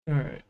All right.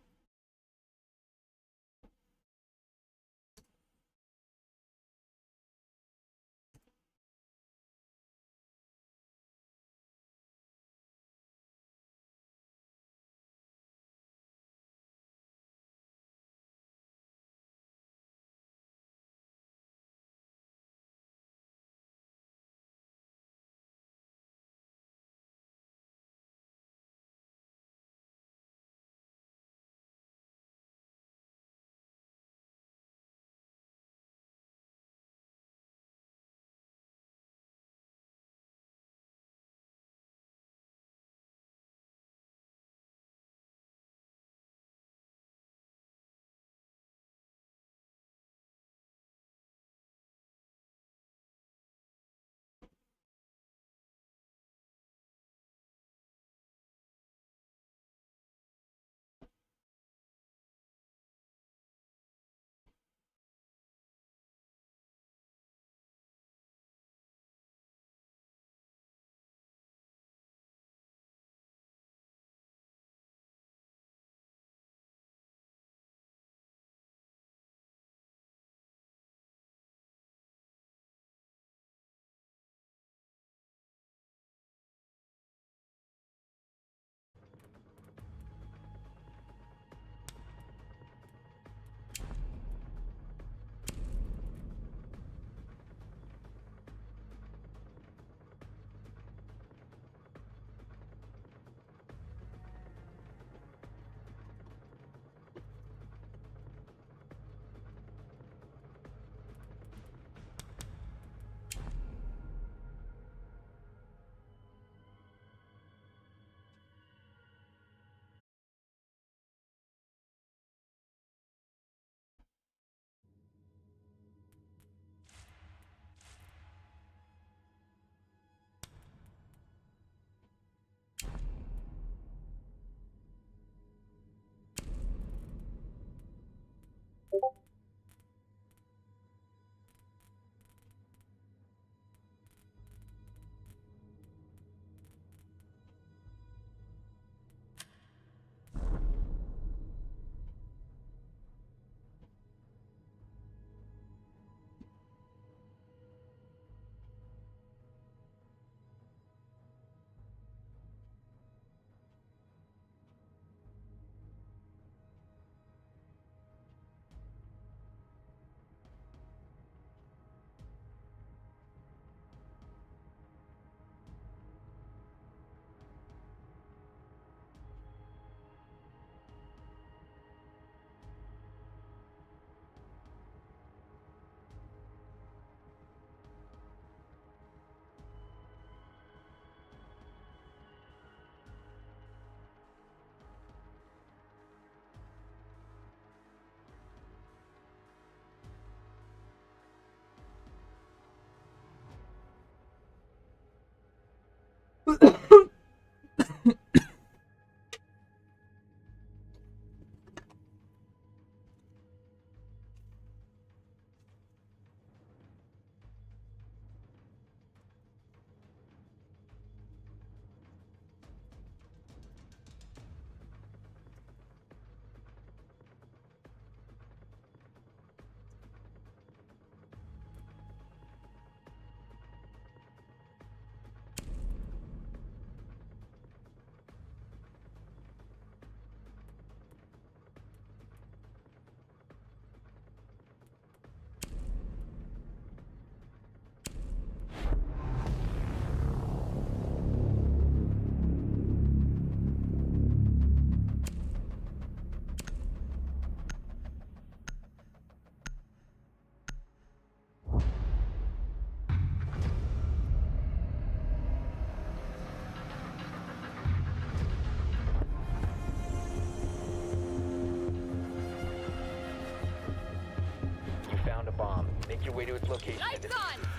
You found a bomb. Make your way to its location and Lights on!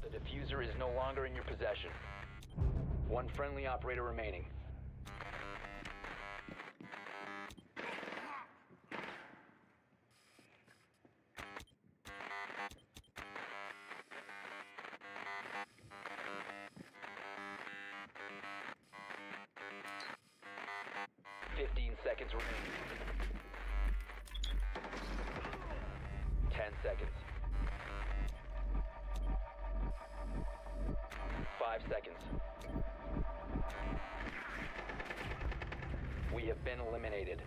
The diffuser is no longer in your possession. One friendly operator remaining. Seconds remaining. 10 seconds. 5 seconds. We have been eliminated.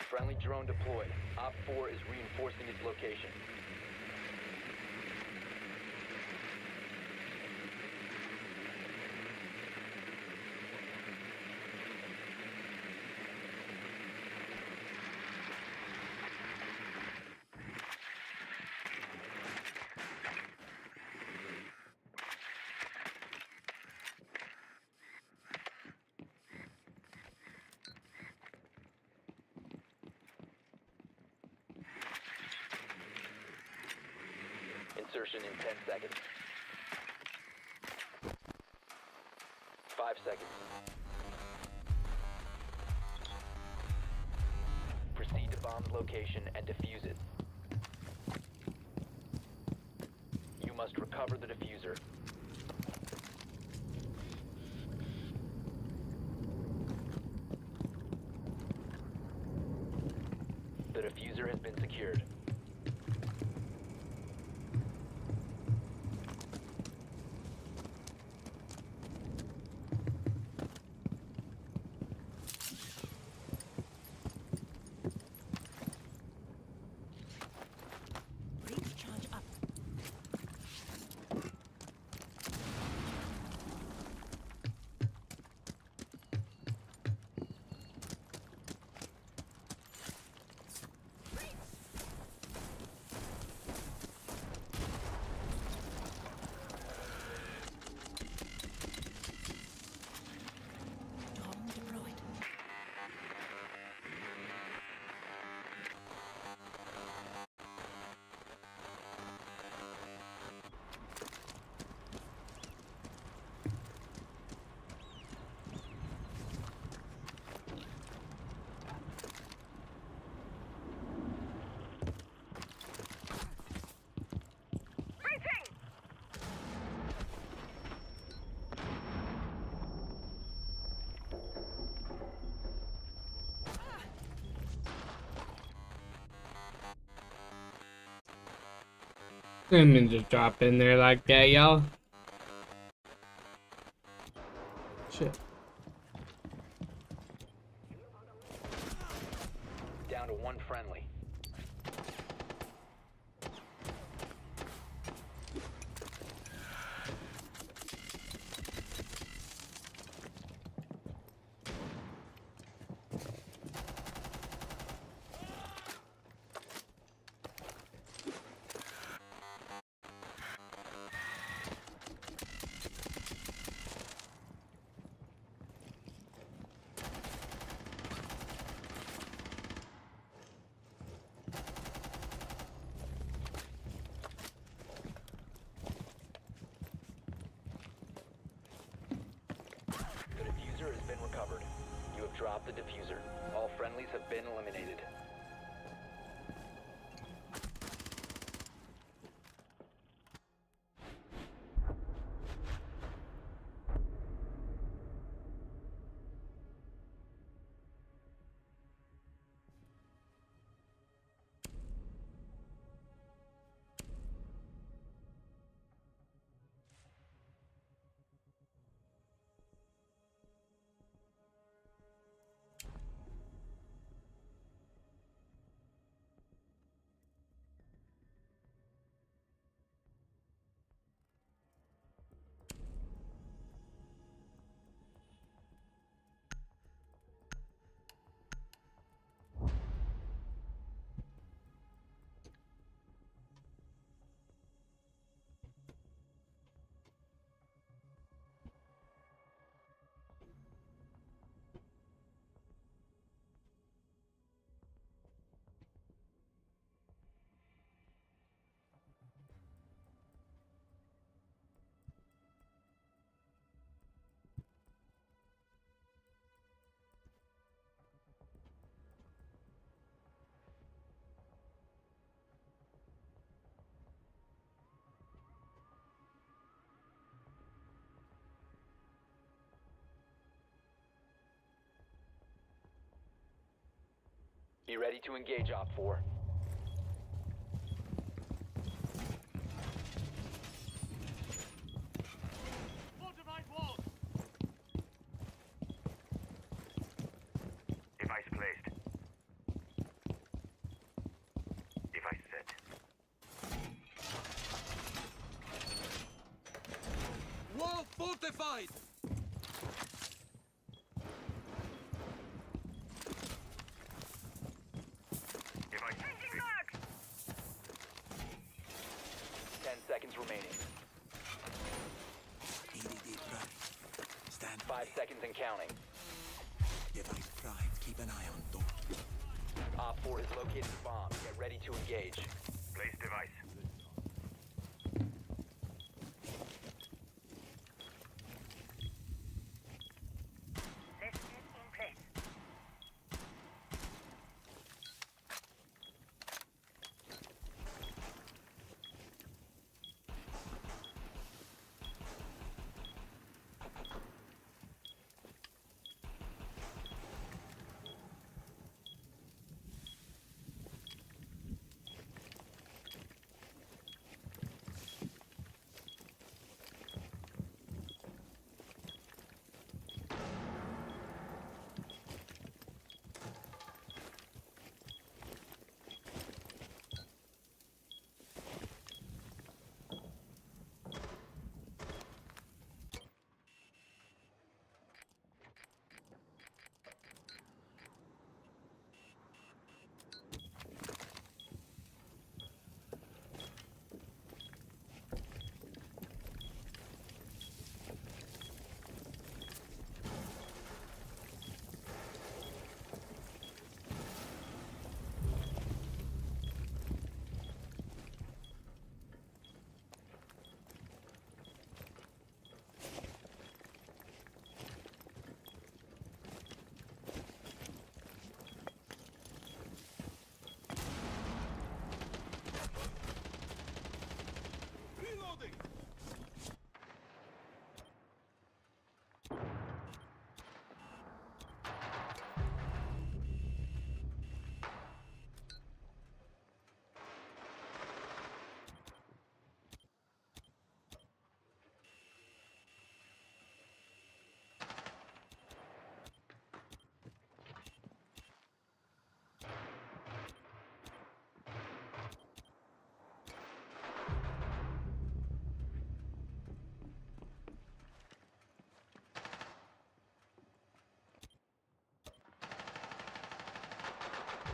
Friendly drone deployed. Op 4 is reinforcing its location. Insertion in 10 seconds. 5 seconds. Proceed to bomb's location and defuse it. You must recover the diffuser. The diffuser has been secured. Didn't mean to drop in there like that, y'all. Shit. Down to one friendly. recovered. You have dropped the diffuser. All friendlies have been eliminated. Be ready to engage, Op 4. Fortified walls. Device placed. Device set. Wall fortified! Device Changing mark! 10 seconds remaining. EDD prime. Stand 5 ready. seconds and counting. Device prime. Keep an eye on door. Op 4 has located the bomb. Get ready to engage. place device. Reloading!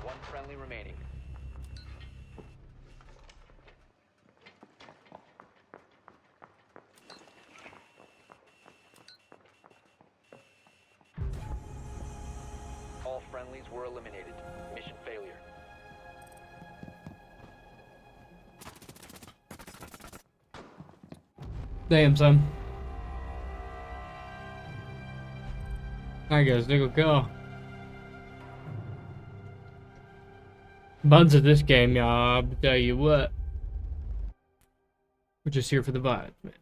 One friendly remaining. All friendlies were eliminated. Mission failure. Damn, son. I guess single kill. Buns of this game, y'all. I'll tell you what. We're just here for the vibes, man.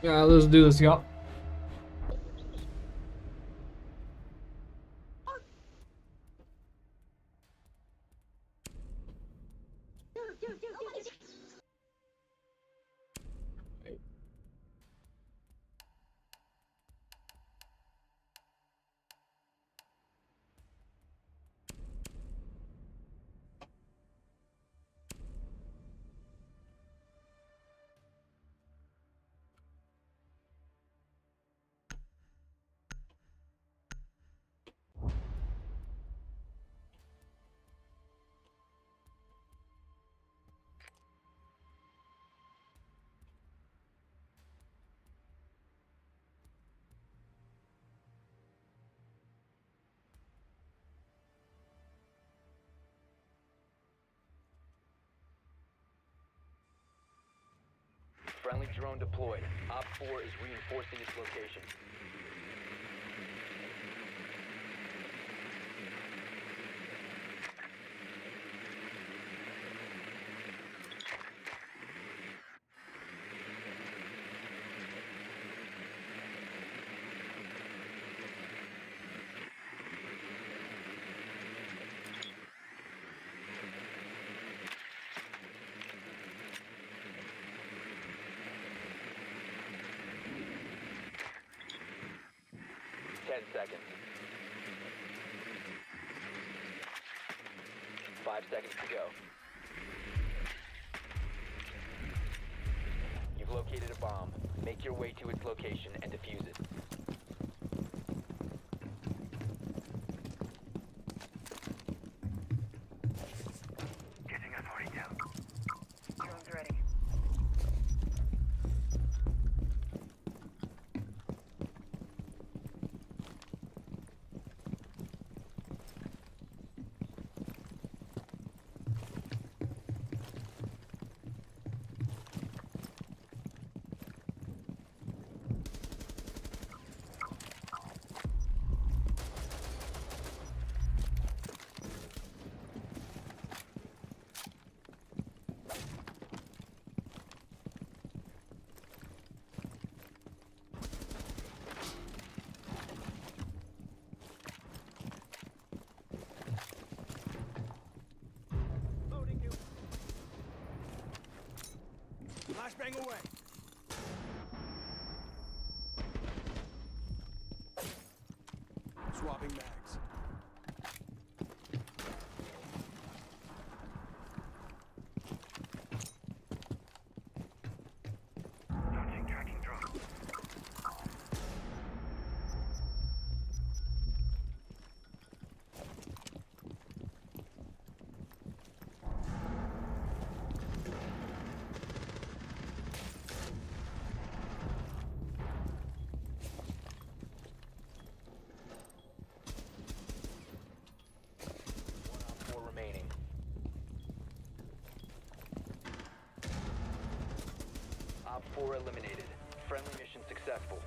Yeah, let's do this, y'all. Friendly drone deployed. Op 4 is reinforcing its location. Seconds. 5 seconds to go. You've located a bomb. Make your way to its location and defuse it. Getting authority down. Drone's ready. Flashbang away. Swapping mags. Launching tracking drone. Op 4 remaining. Op 4 eliminated. Friendly mission successful.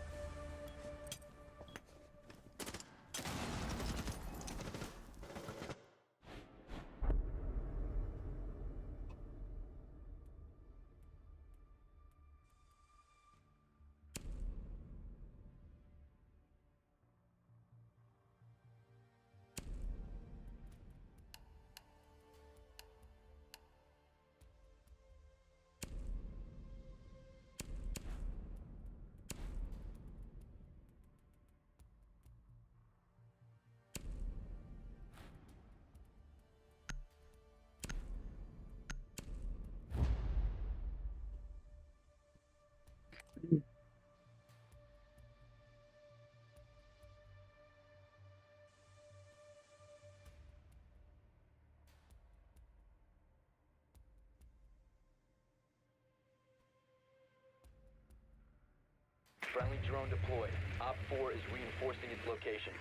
Friendly drone deployed. Op 4 is reinforcing its location.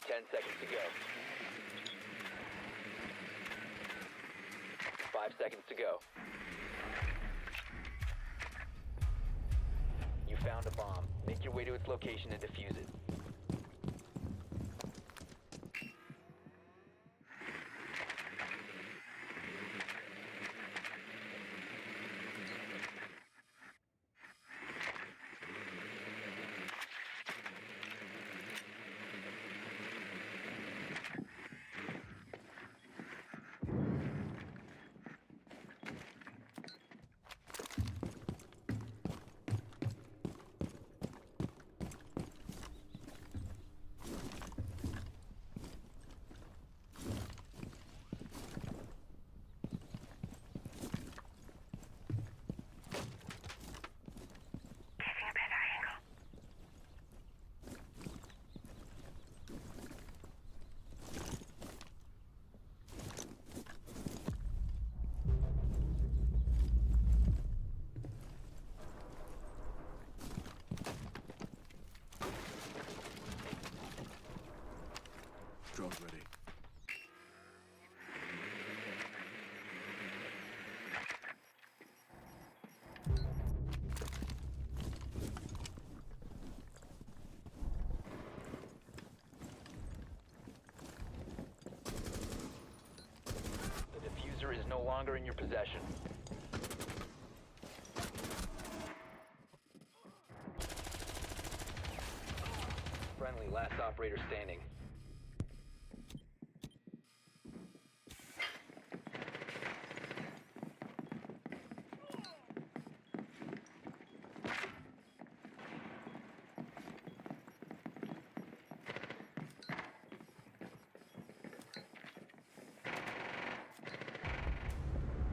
Ten seconds to go. 5 seconds to go. You found a bomb. Make your way to its location and defuse it. Getting a better angle. Drone ready. The diffuser is no longer in your possession. Friendly, last operator standing.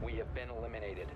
We have been eliminated.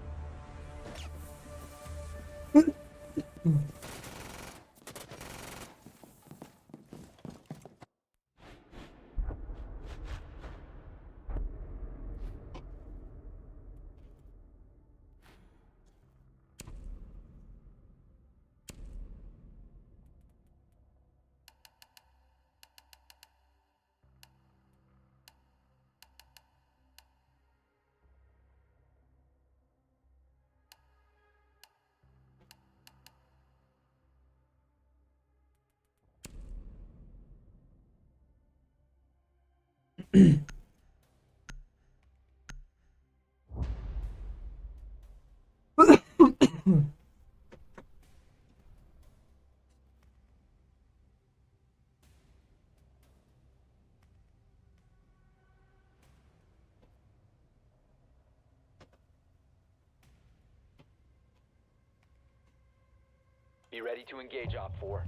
Be ready to engage, Op 4.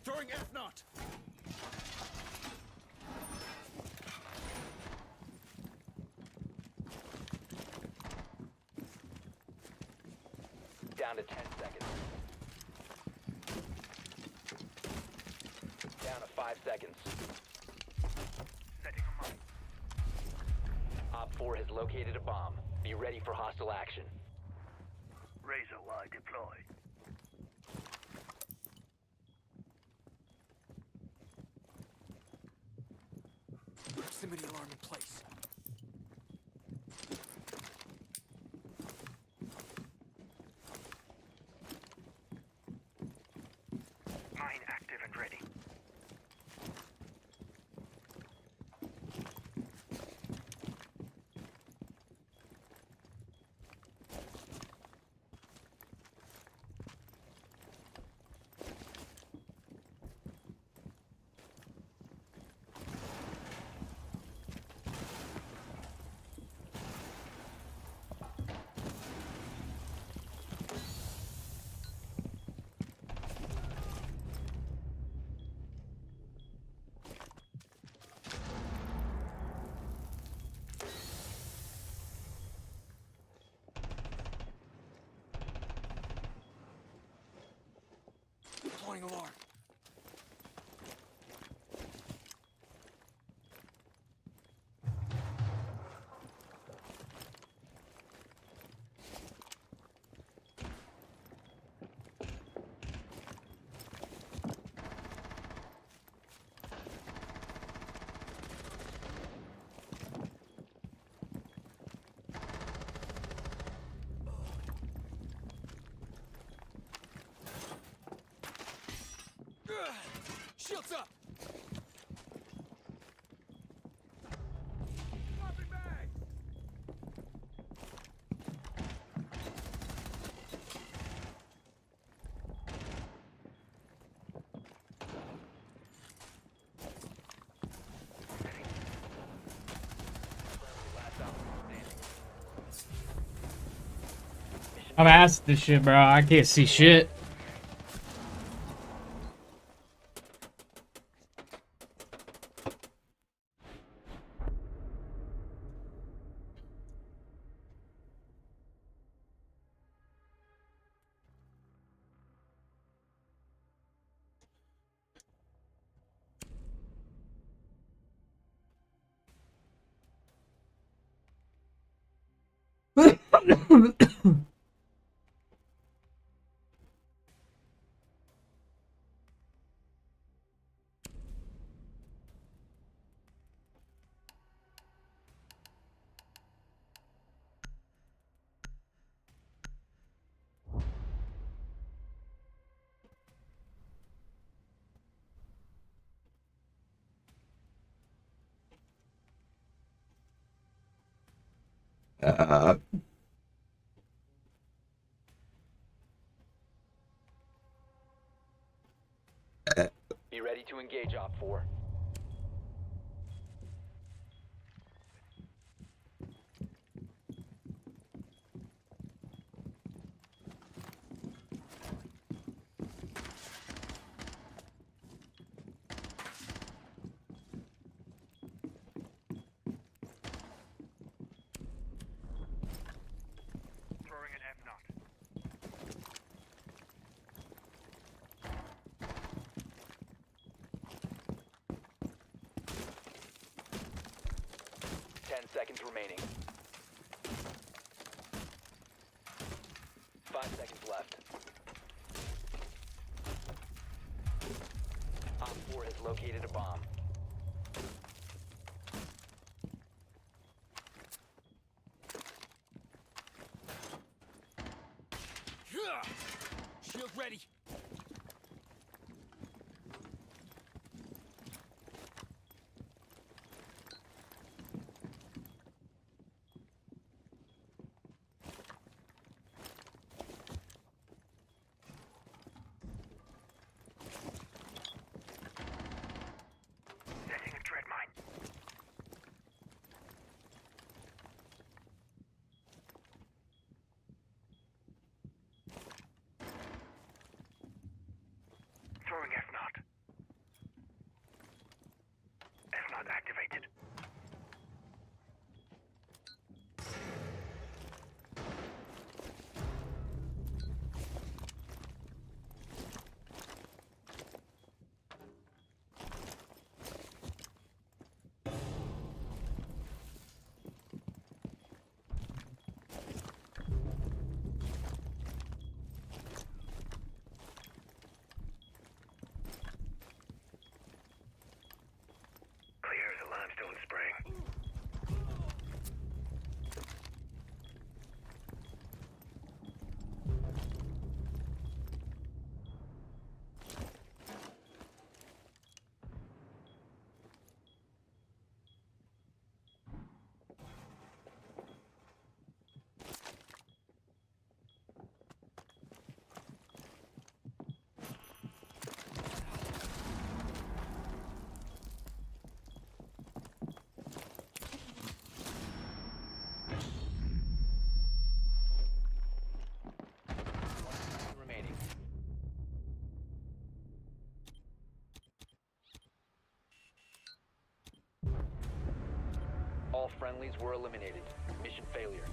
Throwing F naught. Down to 10 seconds. Down to 5 seconds. Setting them up. Op 4 has located a bomb. Be ready for hostile action. Razor wire deployed. Proximity alarm in place. Mine active and ready. Deploying alarm. Shields up! Dropping bags! Last operator standing. I'm ass at this shit, bro. I can't see shit. Be ready to engage, Op 4. Throwing an F-Naught. 10 seconds remaining. 5 seconds left. Op 4 has located a bomb. Shield ready. Setting a tread mine. Throwing F-Naught. F-Naught activated. Clear as a limestone spring. Remaining. All friendlies were eliminated. Mission failure.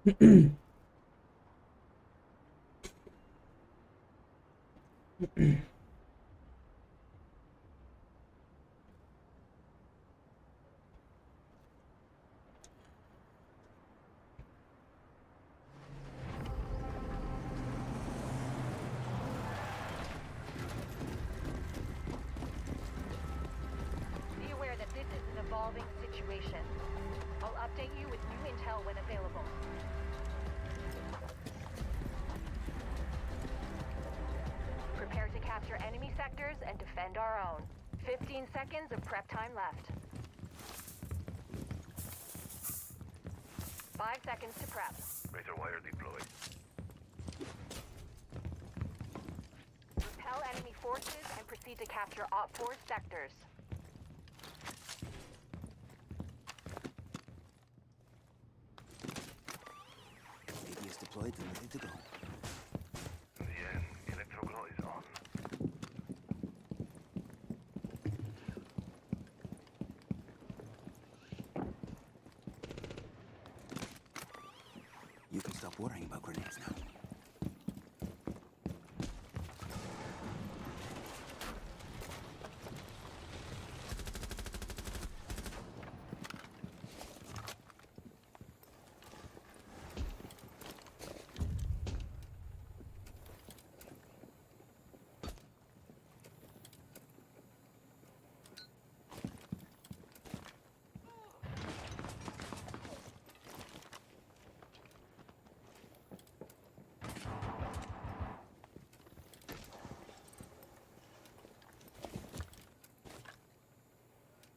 Be aware that this is an evolving situation. I'll update you with new intel when available. Prepare to capture enemy sectors and defend our own. 15 seconds of prep time left. 5 seconds to prep. Razor wire deployed. Repel enemy forces and proceed to capture Op 4 sectors. Radius deployed and ready to go. In the end, electroglow is on. You can stop worrying about grenades now.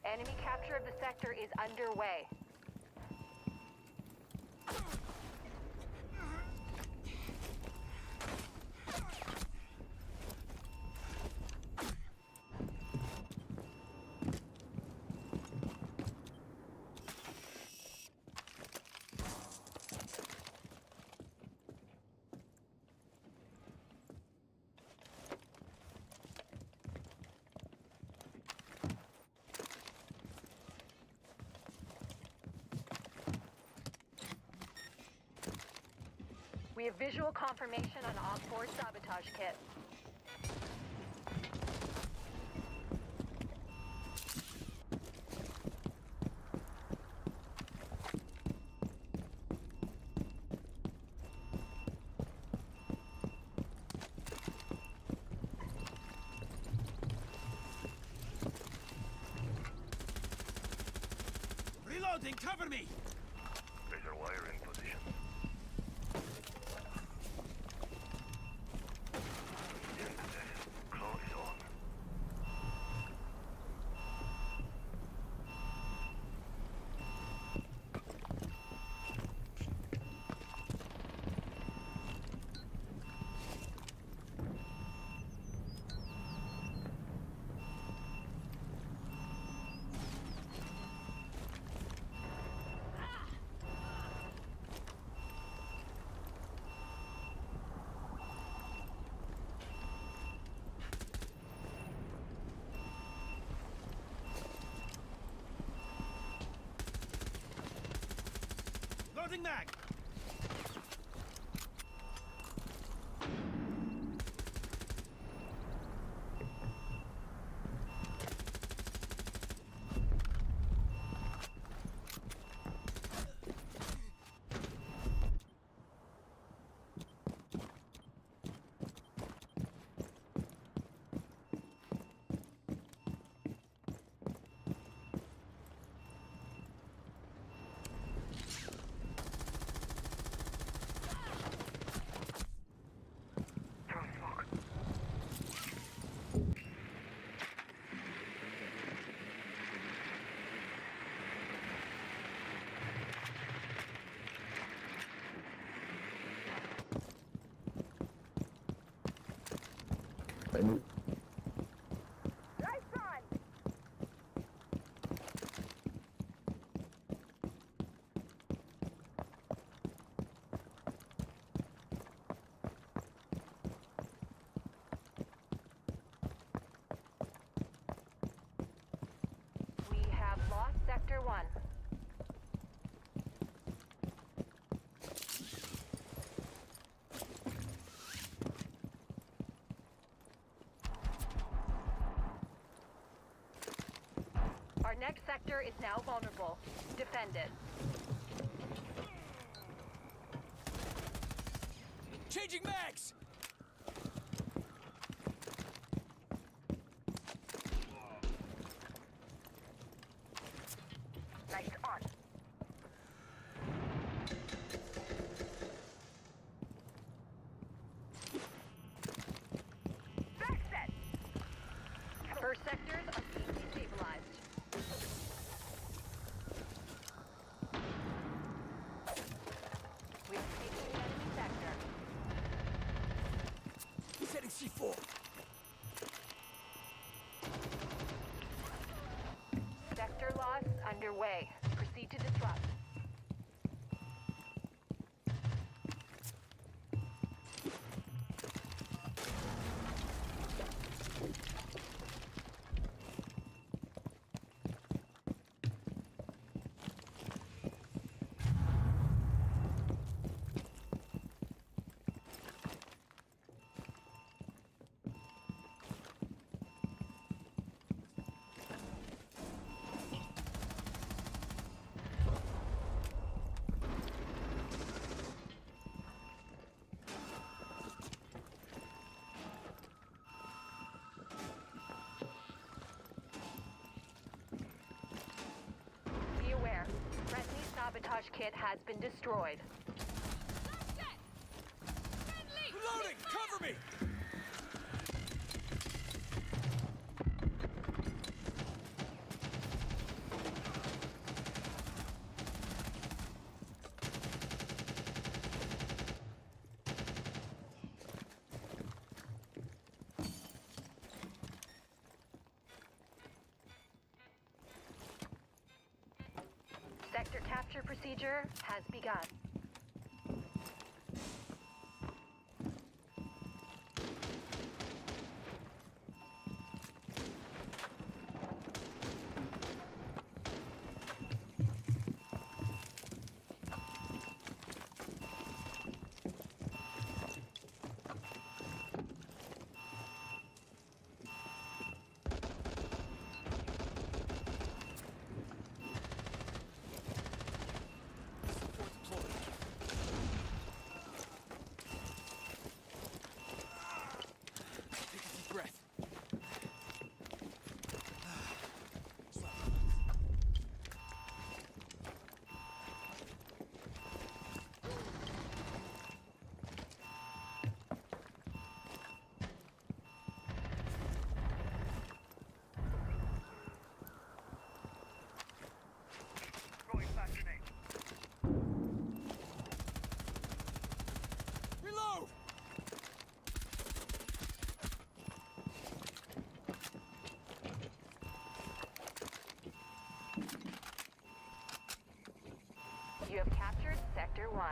Enemy capture of the sector is underway. We have visual confirmation on Op 4's sabotage kit. Reloading, cover me! Razor wire in position. Claw is on. Loading mag! next sector is now vulnerable. Defend it. Changing mags! Lights on. Back set! First sectors are being destabilized. We've taken the enemy sector. Setting C4. Sector loss underway. Proceed to disrupt. Be aware. Friendly sabotage kit has been destroyed. Reloading! Cover me! Sector capture procedure has begun. Support deployed. Take a deep breath. Throwing flash grenade. Reload! You have captured Sector 1.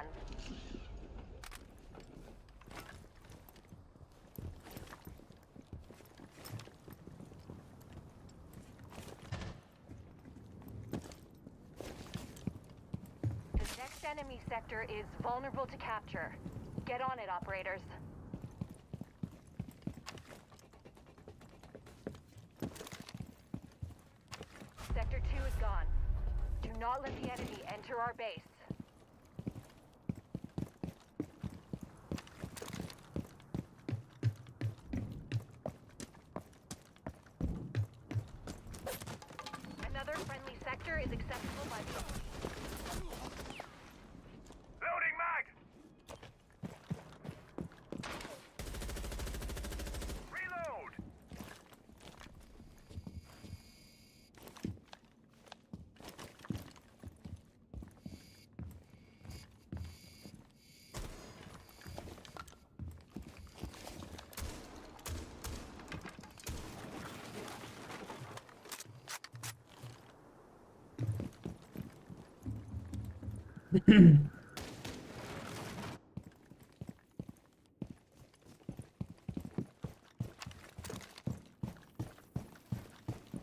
The next enemy sector is vulnerable to capture. Get on it, operators. Sector 2 is gone. Do not let the enemy enter our base. Another friendly sector is accessible by the... Loading mag! Reload!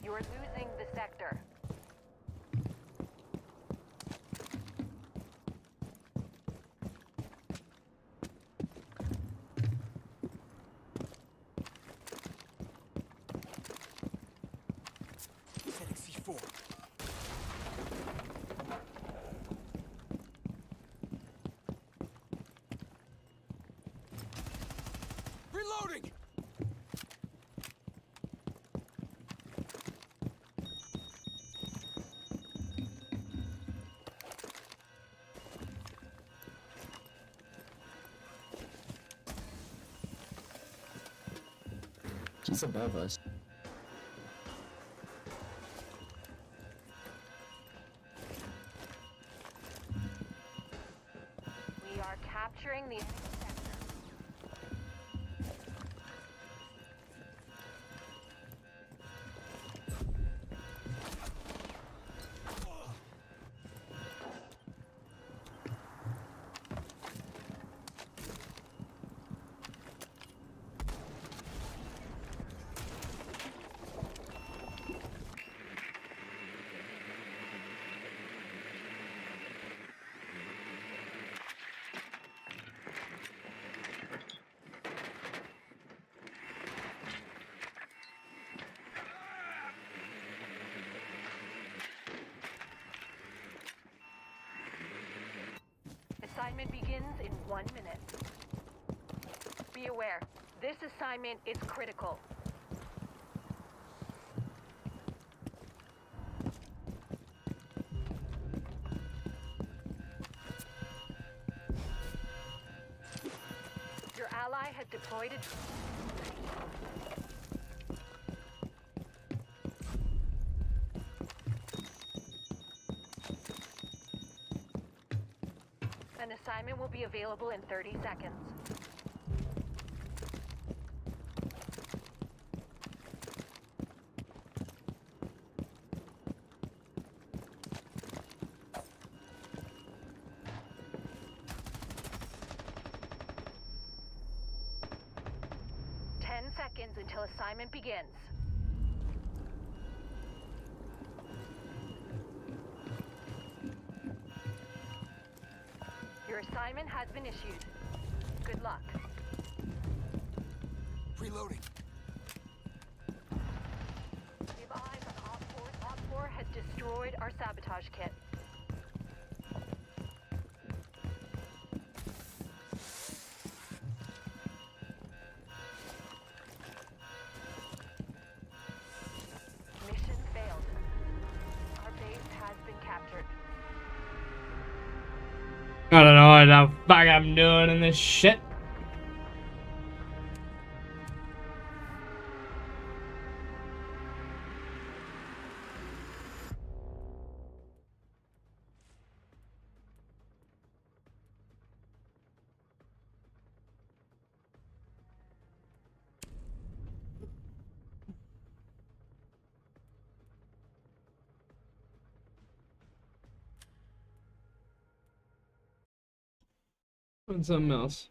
You are losing the sector. Setting C4. He's above us. We are capturing the enemy sector. Assignment begins in 1 minute. Be aware, this assignment is critical. Your ally has deployed a An assignment will be available in 30 seconds. Seconds until assignment begins. Your assignment has been issued. Good luck. Reloading. Keep eyes on Op 4. Op 4 has destroyed our sabotage kit. Mission failed. Our base has been captured. I don't know what the fuck I'm doing in this shit. And something else.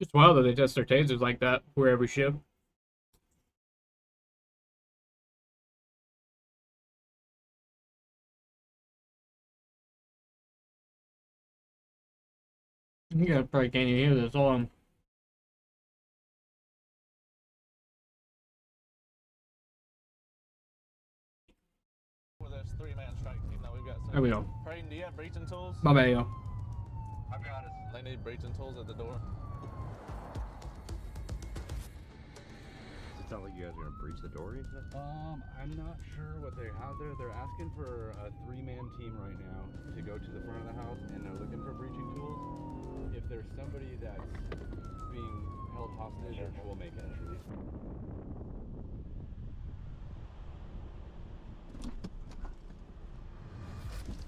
It's wild that they test their tasers like that for every ship. You guys probably can't even hear this on. Well, there's 3-man strike team that we've got. There we go. Crane, do you have breaching tools? My bad, yo. I've got it. They need breaching tools at the door. Does it sound like you guys are gonna breach the door? You said? I'm not sure what they have there. They're asking for a 3-man team right now to go to the front of the house, and they're looking for breaching tools. If there's somebody that's being held hostage, we'll make entry.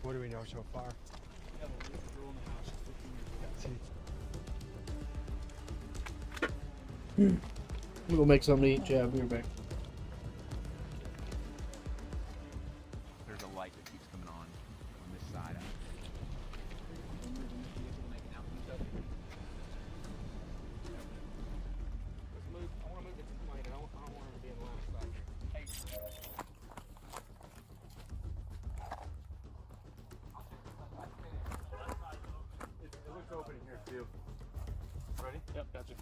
What do we know so far? We have a girl in the house. She's 15 years old. We'll go make something to eat, Chad. We'll be back. There's a light that keeps coming on this side. Let's move. I want to move it to the plane. I don't want him to be in the line of sight. Hey. It looks open in here too. Ready? Yep, gotcha.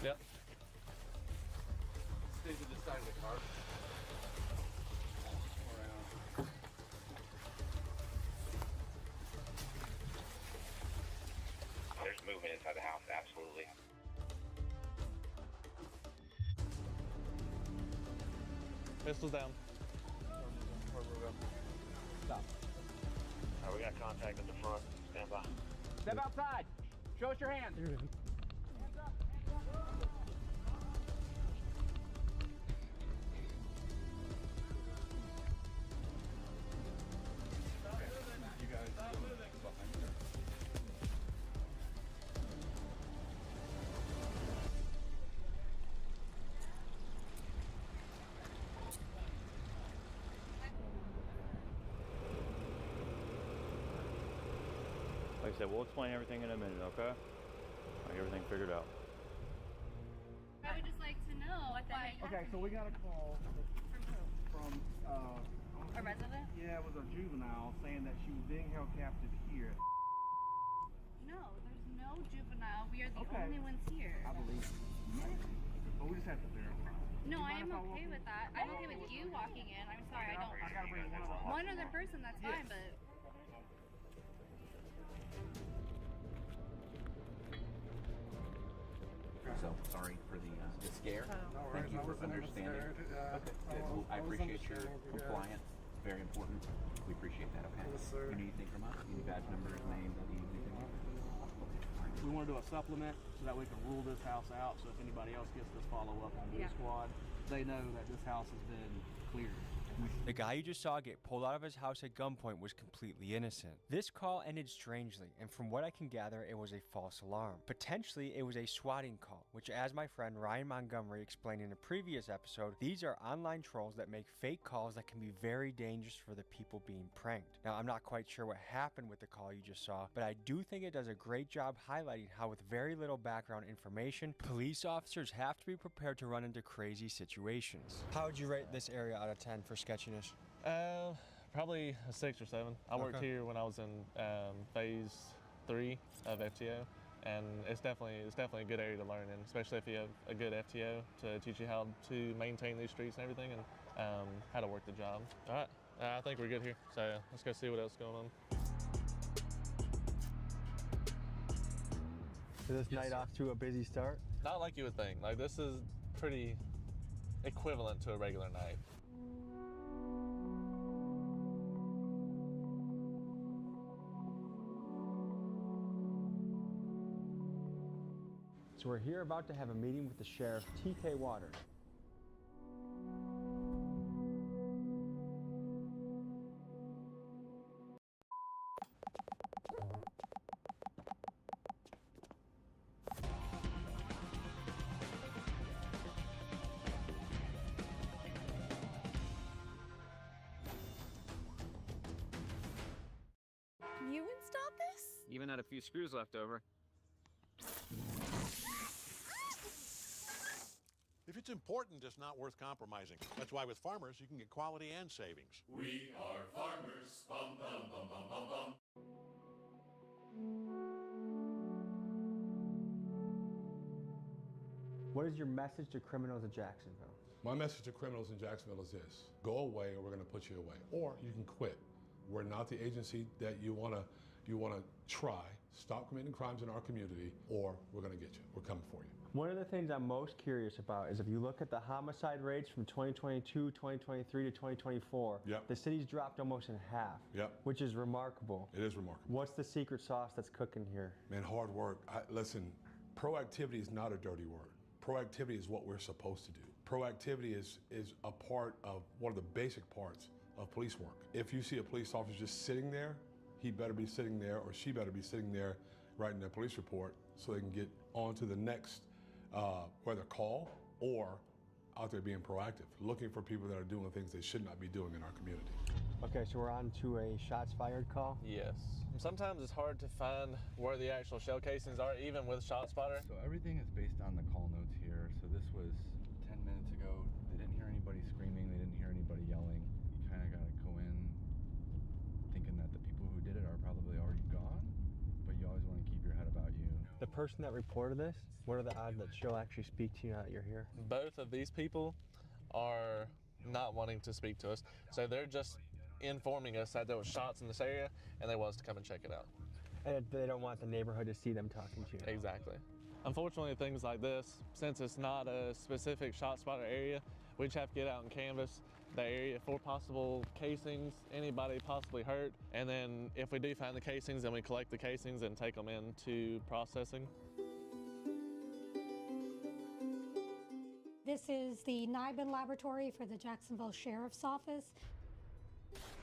Yep. Stay to the side of the car. There's movement inside the house, absolutely. Pistols down. Stop. Alright, we got contact at the front. Stand by. Step outside. Show us your hands. Like I said, we'll explain everything in a minute, okay? I'll get everything figured out. I would just like to know what the heck Okay, so we got a call from who? from A resident? yeah, it was a juvenile saying that she was being held captive here. No, there's no juvenile. We are the Okay. only ones here. I believe. But we just have to verify. No, I mind am if I walk okay in? with that. I'm okay with you walking in. I'm sorry, I don't. I gotta bring one other. One other person, that's fine, but So sorry for the scare. Thank you for understanding. Okay, good. Well, I appreciate your compliance. It's very important. We appreciate that, okay? Yes, sir. You need anything from us? Any badge numbers, names, anything? We want to do a supplement so that we can rule this house out. So if anybody else gets this follow-up on Blue Squad, they know that this house has been cleared. The guy you just saw get pulled out of his house at gunpoint was completely innocent. This call ended strangely, and from what I can gather, it was a false alarm. Potentially, it was a swatting call, which, as my friend Ryan Montgomery explained in a previous episode, these are online trolls that make fake calls that can be very dangerous for the people being pranked. Now, I'm not quite sure what happened with the call you just saw, but I do think it does a great job highlighting how, with very little background information, police officers have to be prepared to run into crazy situations. How would you rate this area out of 10 for sketchiness? Probably a 6 or 7. I worked here when I was in phase 3 of FTO, and it's definitely a good area to learn in, especially if you have a good FTO to teach you how to maintain these streets and everything, and how to work the job. All right, I think we're good here, so let's go see what else is going on. Is this night off to a busy start? Not like you would think. Like, this is pretty equivalent to a regular night. So we're here about to have a meeting with the sheriff, TK Waters. you installed this? Even had a few screws left over. If it's important, it's not worth compromising. That's why with Farmers, you can get quality and savings. We are farmers. Bum, bum, bum, bum, bum, bum. What is your message to criminals in Jacksonville? My message to criminals in Jacksonville is this: go away or we're going to put you away, or you can quit. We're not the agency that you want to try. Stop committing crimes in our community, or we're going to get you. We're coming for you. One of the things I'm most curious about is if you look at the homicide rates from 2022, 2023 to 2024, the city's dropped almost in half, which is remarkable. It is remarkable. What's the secret sauce that's cooking here? Man, hard work. Listen, proactivity is not a dirty word. Proactivity is what we're supposed to do. Proactivity is a part of one of the basic parts of police work. If you see a police officer just sitting there, he better be sitting there or she better be sitting there writing their police report so they can get on to the next, whether call or out there being proactive, looking for people that are doing things they should not be doing in our community. Okay, so we're on to a shots fired call? Yes. Sometimes it's hard to find where the actual shell casings are, even with ShotSpotter. So everything is based on the call notes here. So this was 10 minutes ago. They didn't hear anybody screaming. They didn't hear anybody yelling. You kind of got to go in thinking that the people who did it are probably already gone, but you always want to keep your head about you. The person that reported this, what are the odds that she'll actually speak to you now that you're here? Both of these people are not wanting to speak to us, so they're just informing us that there was shots in this area and they want us to come and check it out. And they don't want the neighborhood to see them talking to you. Exactly. Unfortunately, things like this, since it's not a specific ShotSpotter area, we just have to get out and canvass the area for possible casings, anybody possibly hurt, and then if we do find the casings, then we collect the casings and take them into processing. This is the NIBIN laboratory for the Jacksonville Sheriff's Office.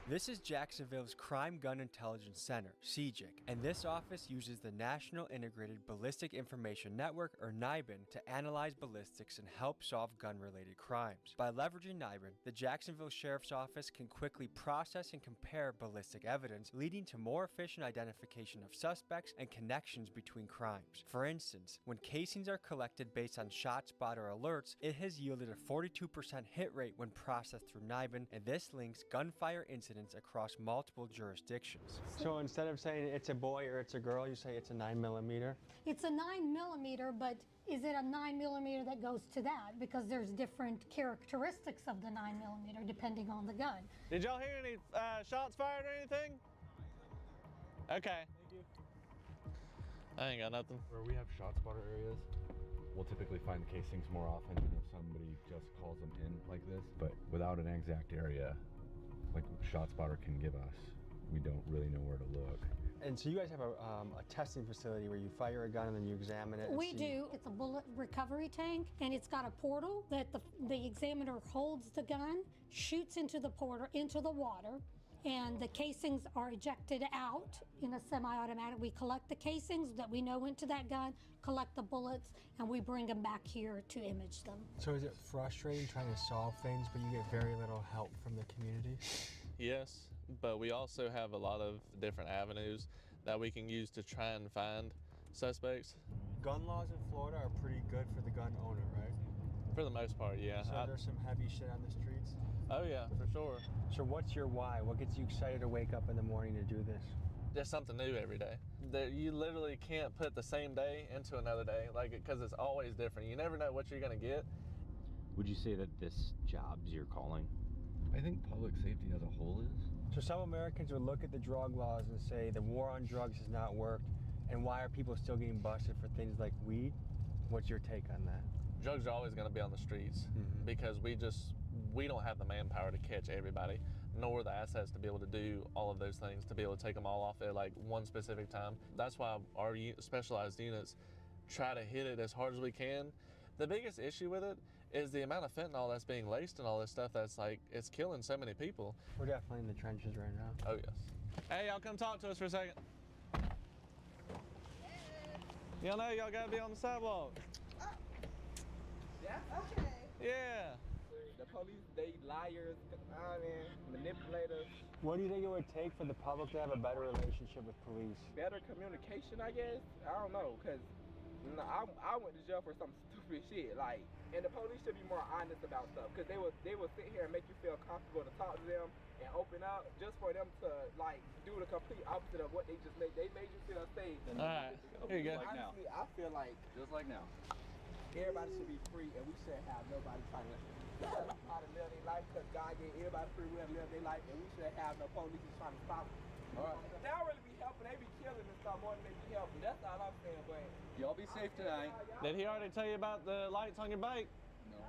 This is Jacksonville's Crime Gun Intelligence Center, CJIC, and this office uses the National Integrated Ballistic Information Network, or NIBIN, to analyze ballistics and help solve gun-related crimes. By leveraging NIBIN, the Jacksonville Sheriff's Office can quickly process and compare ballistic evidence, leading to more efficient identification of suspects and connections between crimes. For instance, when casings are collected based on shot spotter alerts, it has yielded a 42% hit rate when processed through NIBIN, and this links gunfire incidents across multiple jurisdictions. So instead of saying it's a boy or it's a girl, you say it's a 9mm? It's a 9mm, but is it a 9mm that goes to that? Because there's different characteristics of the 9mm depending on the gun. Did y'all hear any shots fired or anything? Okay. Thank you. I ain't got nothing. Where we have shot spotter areas, we'll typically find casings more often than if somebody just calls them in like this. But without an exact area, like shot spotter can give us, we don't really know where to look. And so you guys have a testing facility where you fire a gun and then you examine it? We do. It's a bullet recovery tank, and it's got a portal that the examiner holds the gun, shoots into the portal, into the water, and the casings are ejected out in a semi-automatic. We collect the casings that we know went to that gun, collect the bullets, and we bring them back here to image them. So is it frustrating trying to solve things, but you get very little help from the community? Yes, but we also have a lot of different avenues that we can use to try and find suspects. Gun laws in Florida are pretty good for the gun owner, right? For the most part, yeah. So there's some heavy shit on the streets? Oh yeah, for sure. So what's your why? What gets you excited to wake up in the morning to do this? Just something new every day. You literally can't put the same day into another day, like, because it's always different. You never know what you're gonna get. Would you say that this job's your calling? I think public safety as a whole is. So some Americans would look at the drug laws and say the war on drugs has not worked, and why are people still getting busted for things like weed? What's your take on that? Drugs are always gonna be on the streets because we don't have the manpower to catch everybody, nor the assets to be able to do all of those things, to be able to take them all off at like one specific time. That's why our specialized units try to hit it as hard as we can. The biggest issue with it is the amount of fentanyl that's being laced and all this stuff that's like, it's killing so many people. We're definitely in the trenches right now. Oh yes. Hey, y'all come talk to us for a second. Y'all know y'all gotta be on the sidewalk. That's okay. Yeah. The police, they liars, manipulators. What do you think it would take for the public to have a better relationship with police? Better communication, I guess. I don't know, because I went to jail for some stupid shit. Like, and the police should be more honest about stuff, because they will sit here and make you feel comfortable to talk to them and open up, just for them to like do the complete opposite of what they just made. They made you feel safe. All right, here you go. Honestly, I feel like just like now. Everybody should be free, and we shouldn't have nobody trying to how to live their life, because God gave everybody free will to live their life, and we shouldn't have no police trying to stop them. All right. They don't really be helping. They be killing and stuff more than they be helping. That's all I'm saying, but y'all be safe tonight. Did he already tell you about the lights on your bike? No.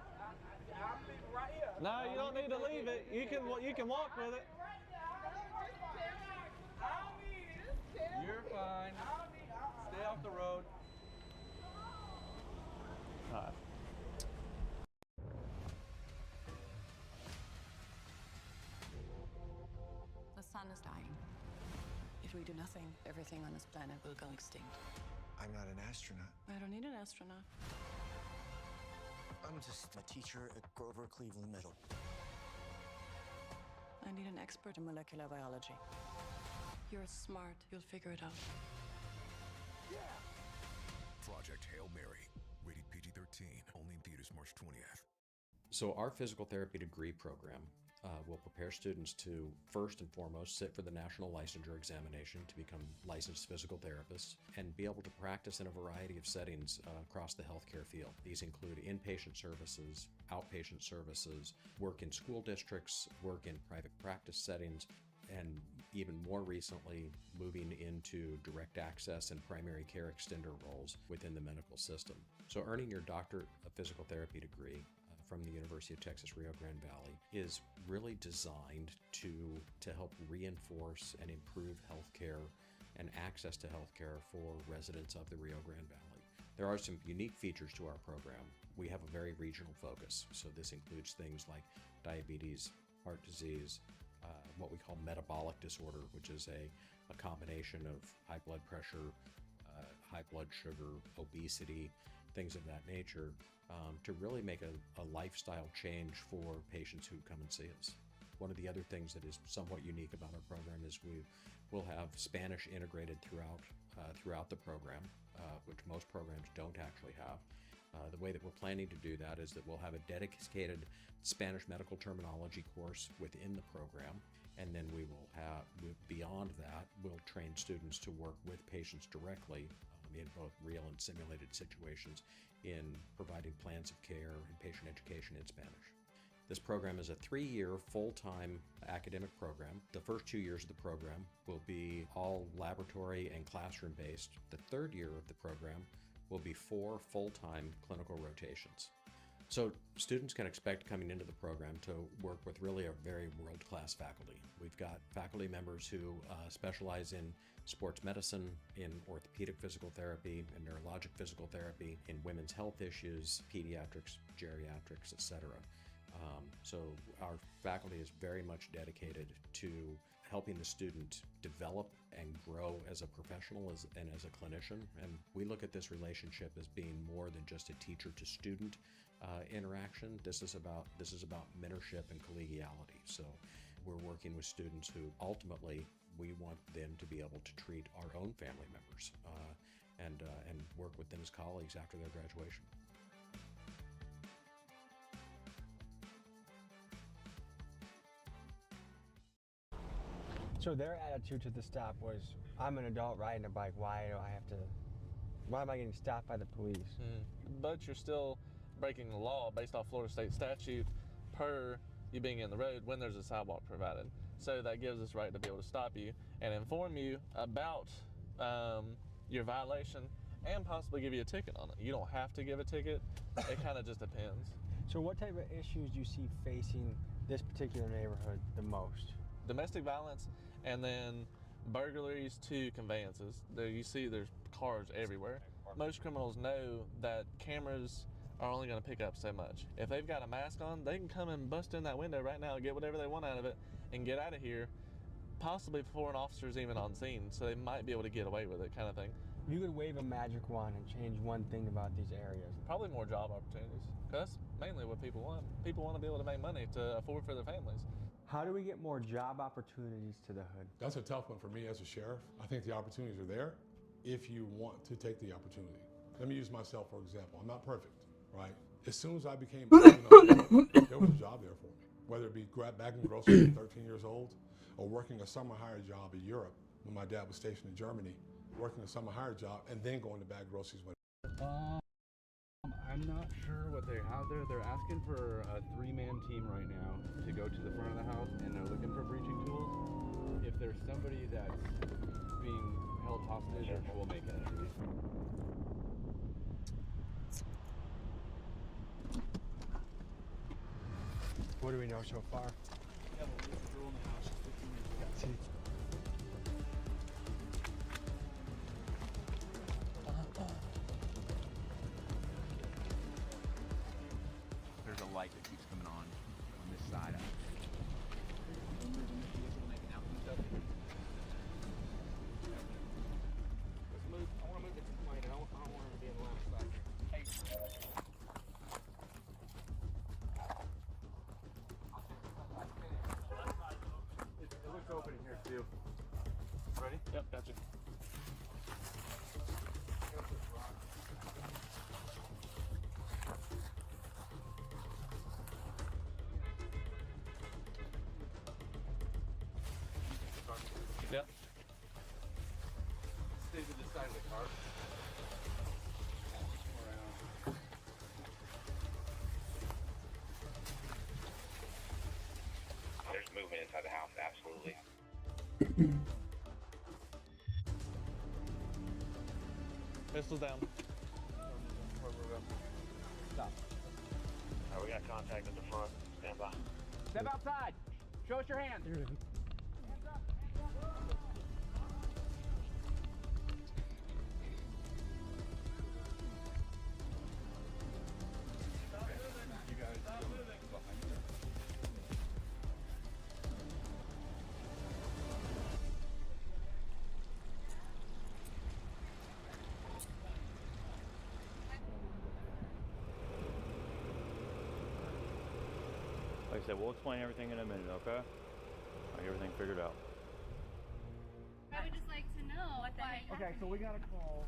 I'm leaving right here. No, you don't need to leave it. You can walk with it. You're fine. Stay off the road. All right. The sun is dying. If we do nothing, everything on this planet will go extinct. I'm not an astronaut. I don't need an astronaut. I'm just a teacher at Grover Cleveland Middle. I need an expert in molecular biology. You're smart. You'll figure it out. Project Hail Mary. Rated PG-13. Only in theaters March 20th. So our physical therapy degree program will prepare students to, first and foremost, sit for the national licensure examination to become licensed physical therapists and be able to practice in a variety of settings across the healthcare field. These include inpatient services, outpatient services, work in school districts, work in private practice settings, and even more recently, moving into direct access and primary care extender roles within the medical system. So earning your doctorate of physical therapy degree from the University of Texas Rio Grande Valley is really designed to help reinforce and improve healthcare and access to healthcare for residents of the Rio Grande Valley. There are some unique features to our program. We have a very regional focus, so this includes things like diabetes, heart disease, what we call metabolic disorder, which is a combination of high blood pressure, high blood sugar, obesity, things of that nature, to really make a lifestyle change for patients who come and see us. One of the other things that is somewhat unique about our program is we will have Spanish integrated throughout the program, which most programs don't actually have. The way that we're planning to do that is that we'll have a dedicated Spanish medical terminology course within the program, and then we will have, beyond that, we'll train students to work with patients directly in both real and simulated situations in providing plans of care and patient education in Spanish. This program is a 3-year full-time academic program. The first 2 years of the program will be all laboratory and classroom-based. The third year of the program will be 4 full-time clinical rotations. So students can expect coming into the program to work with really a very world-class faculty. We've got faculty members who specialize in sports medicine, in orthopedic physical therapy, in neurologic physical therapy, in women's health issues, pediatrics, geriatrics, etc. So our faculty is very much dedicated to helping the student develop and grow as a professional and as a clinician. And we look at this relationship as being more than just a teacher to student interaction. This is about mentorship and collegiality. So we're working with students who ultimately we want them to be able to treat our own family members and work with them as colleagues after their graduation. So their attitude to the stop was, I'm an adult riding a bike, why am I getting stopped by the police? But you're still breaking the law based off Florida state statute per you being in the road when there's a sidewalk provided. So that gives us right to be able to stop you and inform you about your violation and possibly give you a ticket on it. You don't have to give a ticket, it kind of just depends. So what type of issues do you see facing this particular neighborhood the most? Domestic violence, and then burglaries to conveyances. You see there's cars everywhere. Most criminals know that cameras are only going to pick up so much. If they've got a mask on, they can come and bust in that window right now, get whatever they want out of it, and get out of here, possibly before an officer's even on scene, so they might be able to get away with it, kind of thing. If you could wave a magic wand and change one thing about these areas. Probably more job opportunities, because that's mainly what people want. People want to be able to make money to afford for their families. How do we get more job opportunities to the hood? That's a tough one for me as a sheriff. I think the opportunities are there if you want to take the opportunity. Let me use myself for example. I'm not perfect, right? As soon as I became there was a job there for me. Whether it be bagging groceries at 13 years old or working a summer hire job in Europe when my dad was stationed in Germany, working a summer hire job and then going to bag groceries when I'm not sure what they have there. They're asking for a 3-man team right now to go to the front of the house, and they're looking for breaching tools. If there's somebody that's being held hostage, we'll make an entry. What do we know so far? There's a light that keeps coming on this side. Let's move. I want to move the complaint. I don't want him to be in the line of sight. Hey. It looks open in here too. Ready? Yep, gotcha. Yep. Stay to the side of the car. There's movement inside the house, absolutely. Pistols down. Stop. Alright, we got contact at the front. Stand by. Step outside. Show us your hands. said, we'll explain everything in a minute, okay? I got everything figured out. I would just like to know. What the heck? Okay, so we got a call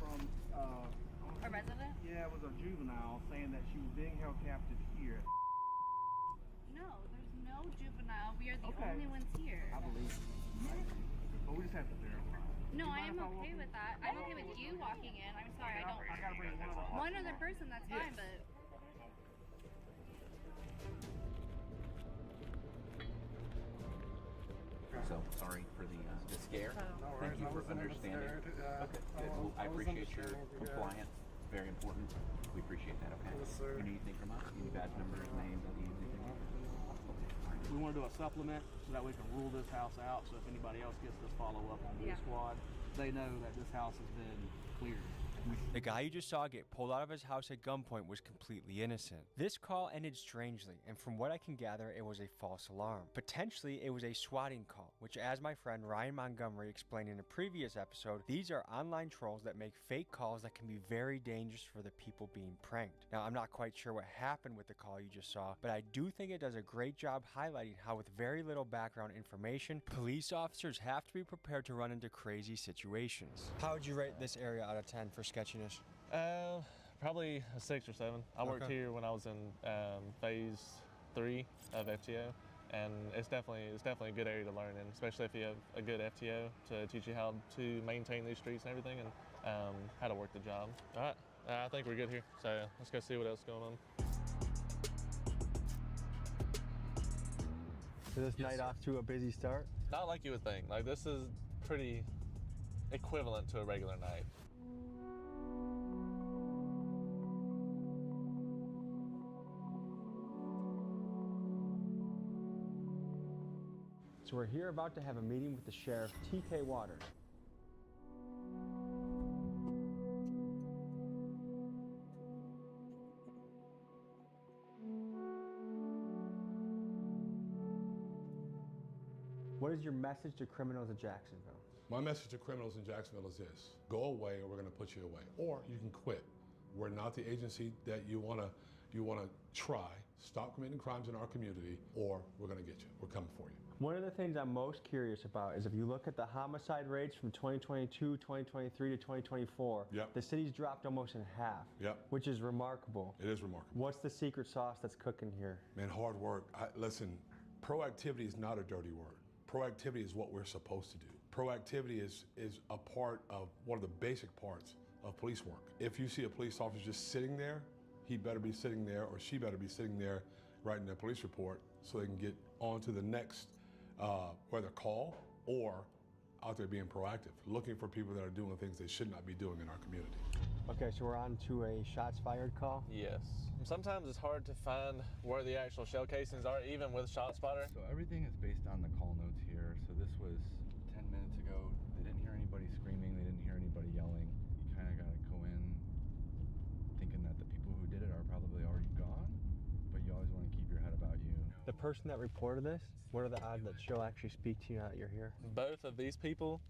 from A resident? yeah, it was a juvenile saying that she was being held captive here. No, there's no juvenile. We are the Okay. only ones here. I believe it. But we just have to verify. No, You I mind am if I walk okay in? with that. I'm okay with you walking in. I'm sorry, I don't. I gotta bring One other person, that's fine, but. So sorry for the scare. Thank you for understanding. Okay, good. Well, I appreciate your compliance. Very important. We appreciate that. Okay. You need anything from us? Any badge numbers, names, IDs, anything? We want to do a supplement so that we can rule this house out. So if anybody else gets this follow up on Blue Squad, they know that this house has been cleared. The guy you just saw get pulled out of his house at gunpoint was completely innocent. This call ended strangely, and from what I can gather, it was a false alarm. Potentially, it was a swatting call, which, as my friend Ryan Montgomery explained in a previous episode, these are online trolls that make fake calls that can be very dangerous for the people being pranked. Now, I'm not quite sure what happened with the call you just saw, but I do think it does a great job highlighting how, with very little background information, police officers have to be prepared to run into crazy situations. How would you rate this area out of 10 for sketchiness? Probably a 6 or 7. I worked here when I was in phase 3 of FTO, and it's definitely a good area to learn in, especially if you have a good FTO to teach you how to maintain these streets and everything, and how to work the job. All right, I think we're good here, so let's go see what else is going on. So this night off to a busy start? Not like you would think. Like, this is pretty equivalent to a regular night. So we're here about to have a meeting with the sheriff, TK Waters. What is your message to criminals in Jacksonville? My message to criminals in Jacksonville is this: go away or we're going to put you away, or you can quit. We're not the agency that you want to try. Stop committing crimes in our community, or we're going to get you. We're coming for you. One of the things I'm most curious about is if you look at the homicide rates from 2022, 2023 to 2024, the city's dropped almost in half, which is remarkable. It is remarkable. What's the secret sauce that's cooking here? Man, hard work. Listen, proactivity is not a dirty word. Proactivity is what we're supposed to do. Proactivity is a part of one of the basic parts of police work. If you see a police officer just sitting there, he better be sitting there, or she better be sitting there writing their police report so they can get on to the next whether call or out there being proactive, looking for people that are doing things they should not be doing in our community. Okay, so we're on to a shots fired call? Yes. Sometimes it's hard to find where the actual shell casings are, even with ShotSpotter. So everything is based on the call notes here. So this was 10 minutes ago. They didn't hear anybody screaming. They didn't hear anybody yelling. You kind of got to go in thinking that the people who did it are probably already gone, but you always want to keep your head about you. The person that reported this, what are the odds that she'll actually speak to you now that you're here? Both of these people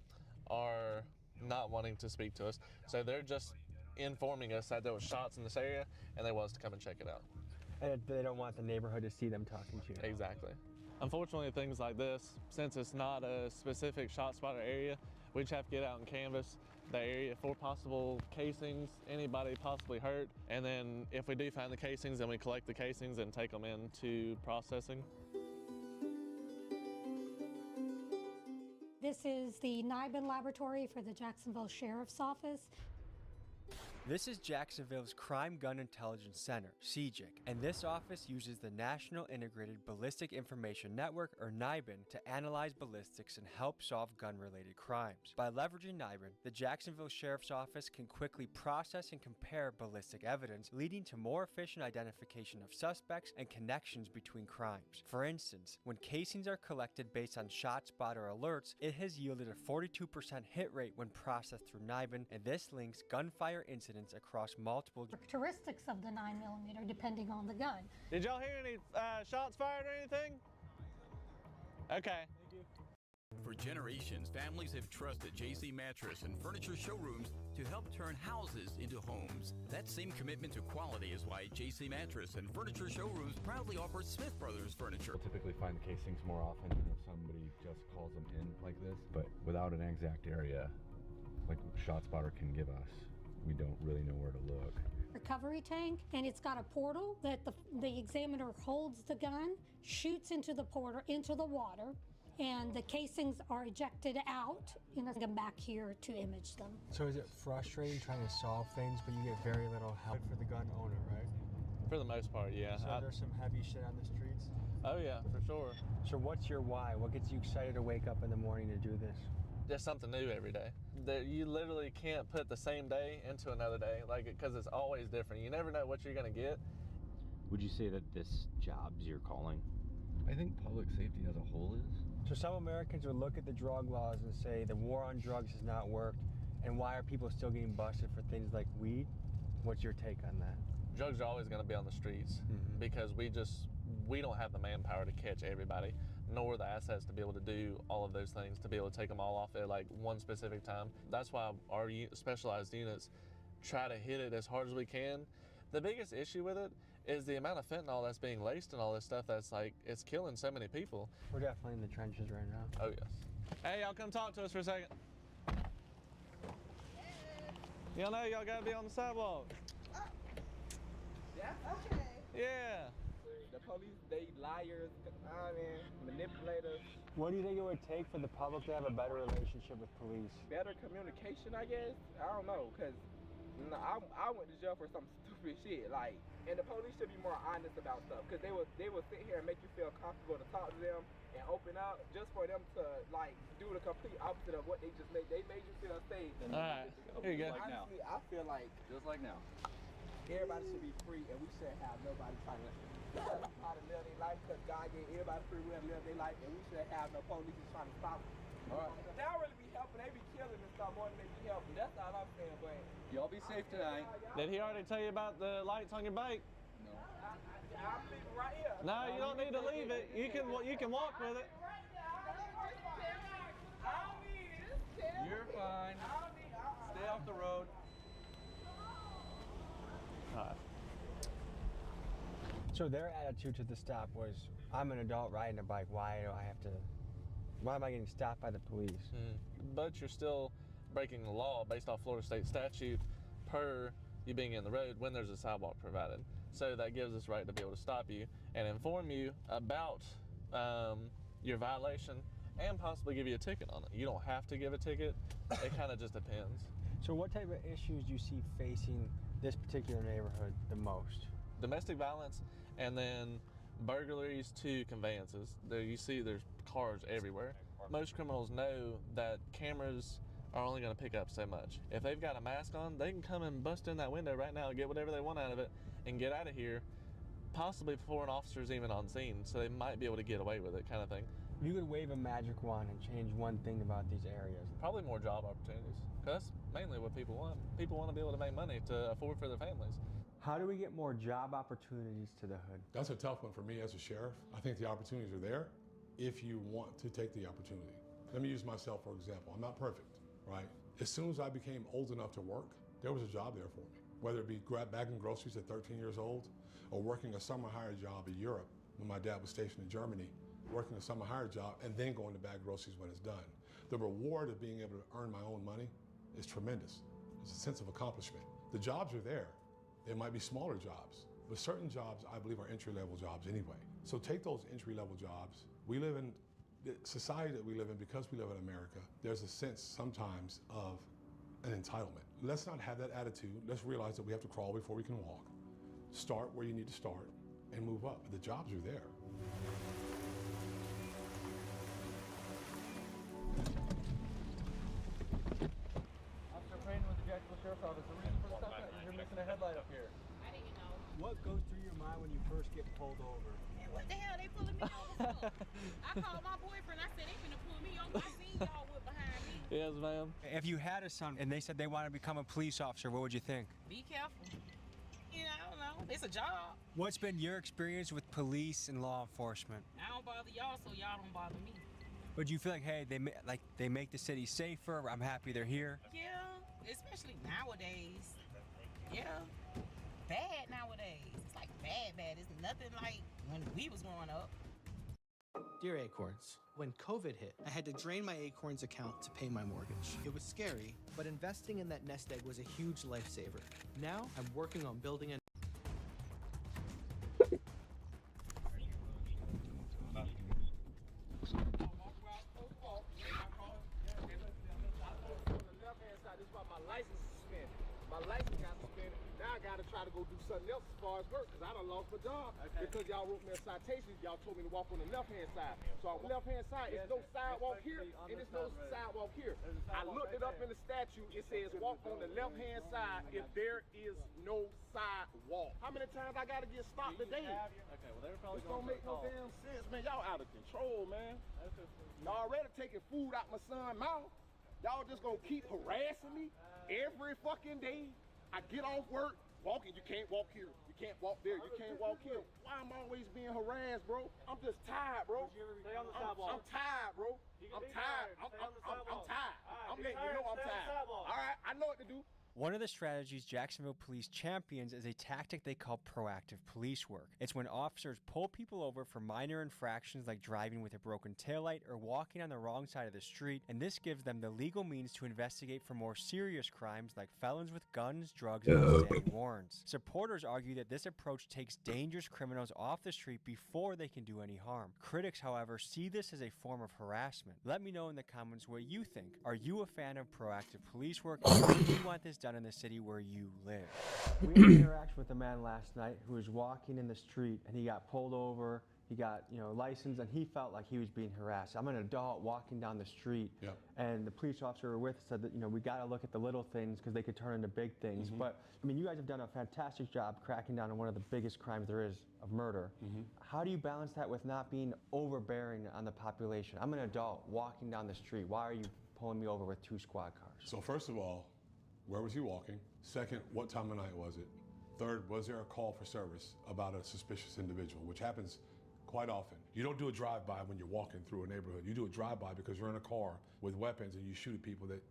are not wanting to speak to us, so they're just informing us that there was shots in this area and they want us to come and check it out. And they don't want the neighborhood to see them talking to you. Exactly. Unfortunately, things like this, since it's not a specific ShotSpotter area, we just have to get out and canvass the area for possible casings, anybody possibly hurt, and then if we do find the casings, then we collect the casings and take them into processing. This is the NIBIN laboratory for the Jacksonville Sheriff's Office. This is Jacksonville's Crime Gun Intelligence Center, CJIC, and this office uses the National Integrated Ballistic Information Network, or NIBIN, to analyze ballistics and help solve gun-related crimes. By leveraging NIBIN, the Jacksonville Sheriff's Office can quickly process and compare ballistic evidence, leading to more efficient identification of suspects and connections between crimes. For instance, when casings are collected based on ShotSpotter alerts, it has yielded a 42% hit rate when processed through NIBIN, and this links gunfire incidents across multiple Characteristics of the 9mm depending on the gun. Did y'all hear any shots fired or anything? Okay. For generations, families have trusted JC Mattress and Furniture Showrooms to help turn houses into homes. That same commitment to quality is why JC Mattress and Furniture Showrooms proudly offers Smith Brothers Furniture. We'll typically find the casings more often than if somebody just calls them in like this, but without an exact area like ShotSpotter can give us, we don't really know where to look. Recovery tank, and it's got a portal that the examiner holds the gun, shoots into the portal, into the water, and the casings are ejected out, and I come back here to image them. So is it frustrating trying to solve things, but you get very little help for the gun owner, right? For the most part, yeah. So there's some heavy shit on the streets? Oh yeah, for sure. So what's your why? What gets you excited to wake up in the morning to do this? Just something new every day. You literally can't put the same day into another day, because it's always different. You never know what you're gonna get. Would you say that this job's your calling? I think public safety as a whole is. So some Americans would look at the drug laws and say the war on drugs has not worked, and why are people still getting busted for things like weed? What's your take on that? Drugs are always going to be on the streets because we don't have the manpower to catch everybody, nor the assets to be able to do all of those things, to be able to take them all off at one specific time. That's why our specialized units try to hit it as hard as we can. The biggest issue with it is the amount of fentanyl that's being laced and all this stuff that's it's killing so many people. We're definitely in the trenches right now. Oh yes. Hey, y'all come talk to us for a second. Y'all know y'all gotta be on the sidewalk. Yeah, okay. Yeah. The police, they liars, manipulators. What do you think it would take for the public to have a better relationship with police? Better communication, I guess. I don't know, because I went to jail for some stupid shit. And the police should be more honest about stuff, because they will sit here and make you feel comfortable to talk to them and open up, just for them to do the complete opposite of what they just made. They made you feel safe. All right, here you go. Honestly, I feel like just like now. Everybody should be free, and we shouldn't have nobody trying to how to live their life, because God gave everybody free will to live their life, and we shouldn't have no police trying to stop them. All right. They don't really be helping. They be killing and stuff more than they be helping. That's all I'm saying. But y'all be safe tonight. Did he already tell you about the lights on your bike? No. I'm leaving right here. No, you don't need to leave it. You can walk with it. You're fine. Stay off the road. So their attitude to the stop was, I'm an adult riding a bike, why am I getting stopped by the police? But you're still breaking the law based off Florida state statute per you being in the road when there's a sidewalk provided. So that gives us right to be able to stop you and inform you about your violation and possibly give you a ticket on it. You don't have to give a ticket. It kind of just depends. So what type of issues do you see facing this particular neighborhood the most? Domestic violence, and then burglaries to conveyances. You see there's cars everywhere. Most criminals know that cameras are only going to pick up so much. If they've got a mask on, they can come and bust in that window right now, get whatever they want out of it, and get out of here, possibly before an officer's even on scene, so they might be able to get away with it, kind of thing. You could wave a magic wand and change one thing about these areas. Probably more job opportunities, because that's mainly what people want. People want to be able to make money to afford for their families. How do we get more job opportunities to the hood? That's a tough one for me as a sheriff. I think the opportunities are there if you want to take the opportunity. Let me use myself for example. I'm not perfect, right? As soon as I became old enough to work, there was a job there for me. Whether it be bagging groceries at 13 years old or working a summer hire job in Europe when my dad was stationed in Germany, working a summer hire job and then going to bag groceries when it's done. The reward of being able to earn my own money is tremendous. It's a sense of accomplishment. The jobs are there. They might be smaller jobs, but certain jobs I believe are entry-level jobs anyway. So take those entry-level jobs. We live in the society that we live in, because we live in America, there's a sense sometimes of an entitlement. Let's not have that attitude. Let's realize that we have to crawl before we can walk. Start where you need to start and move up. The jobs are there. Officer Payne with the Jacksonville Sheriff's Office. The reason for the stop is you're missing a headlight up here. I didn't know. What goes through your mind when you first get pulled over? Man, what the hell they pulling me over for? I called my boyfriend. I said they finna pull me over. I seen y'all with behind me. Yes, ma'am. If you had a son and they said they wanted to become a police officer, what would you think? Be careful. I don't know. It's a job. What's been your experience with police and law enforcement? I don't bother y'all, so y'all don't bother me. But do you feel like, hey, they make the city safer? I'm happy they're here. Yeah, especially nowadays. Yeah, bad nowadays. It's like bad. It's nothing like when we was growing up. Dear Acorns, when COVID hit, I had to drain my Acorns account to pay my mortgage. It was scary, but investing in that nest egg was a huge lifesaver. Now I'm working on building a My license got suspended. Now I gotta try to go do something else as far as work, because I done lost my job. Because y'all wrote me a citation, y'all told me to walk on the left-hand side. So on the left-hand side, it's no sidewalk here, and it's no sidewalk here. I looked it up in the statute. It says walk on the left-hand side if there is no sidewalk. How many times I gotta get stopped today? Okay, well, they were probably This don't make no damn sense, man. Y'all out of control, man. Y'all already taking food out my son's mouth. Y'all just gonna keep harassing me every fucking day. I get off work, walking, you can't walk here, you can't walk there, you can't walk here. Why am I always being harassed, bro? I'm just tired, bro. I'm tired, bro. I'm tired. I'm tired. I'm letting you know I'm tired. All right, I know what to do. One of the strategies Jacksonville Police champions is a tactic they call proactive police work. It's when officers pull people over for minor infractions like driving with a broken taillight or walking on the wrong side of the street, and this gives them the legal means to investigate for more serious crimes like felons with guns, drugs, and outstanding warrants. Supporters argue that this approach takes dangerous criminals off the street before they can do any harm. Critics, however, see this as a form of harassment. Let me know in the comments what you think. Are you a fan of proactive police work? And do you want this done in the city where you live? We had an interaction with a man last night who was walking in the street and he got pulled over. He got, licensed, and he felt like he was being harassed. I'm an adult walking down the street, and the police officer we were with said that, we got to look at the little things because they could turn into big things. But, you guys have done a fantastic job cracking down on one of the biggest crimes there is of murder. How do you balance that with not being overbearing on the population? I'm an adult walking down the street. Why are you pulling me over with 2 squad cars? So first of all, where was he walking? Second, what time of night was it? Third, was there a call for service about a suspicious individual, which happens quite often. You don't do a drive-by when you're walking through a neighborhood. You do a drive-by because you're in a car with weapons and you shoot at people that,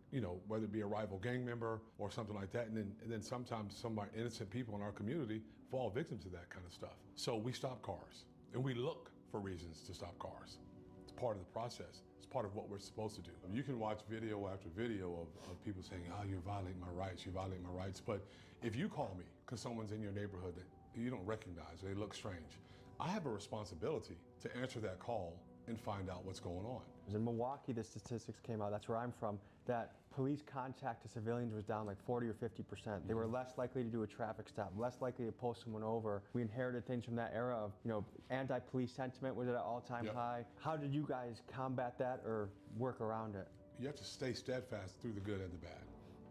whether it be a rival gang member or something like that. And then sometimes innocent people in our community fall victim to that kind of stuff. So we stop cars and we look for reasons to stop cars. It's part of the process. It's part of what we're supposed to do. You can watch video after video of people saying, you're violating my rights, you're violating my rights. But if you call me because someone's in your neighborhood that you don't recognize, or they look strange, I have a responsibility to answer that call and find out what's going on. In Milwaukee, the statistics came out, that's where I'm from, that police contact to civilians was down like 40 or 50%. They were less likely to do a traffic stop, less likely to pull someone over. We inherited things from that era of, anti-police sentiment was at an all-time high. How did you guys combat that or work around it? You have to stay steadfast through the good and the bad.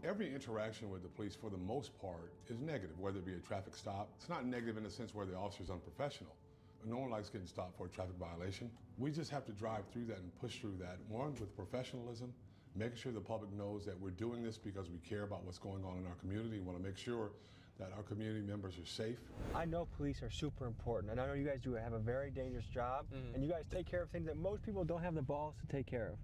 Every interaction with the police, for the most part, is negative, whether it be a traffic stop. It's not negative in the sense where the officer's unprofessional. No one likes getting stopped for a traffic violation. We just have to drive through that and push through that. One, with professionalism, making sure the public knows that we're doing this because we care about what's going on in our community. We want to make sure that our community members are safe. I know police are super important, and I know you guys do have a very dangerous job, and you guys take care of things that most people don't have the balls to take care of.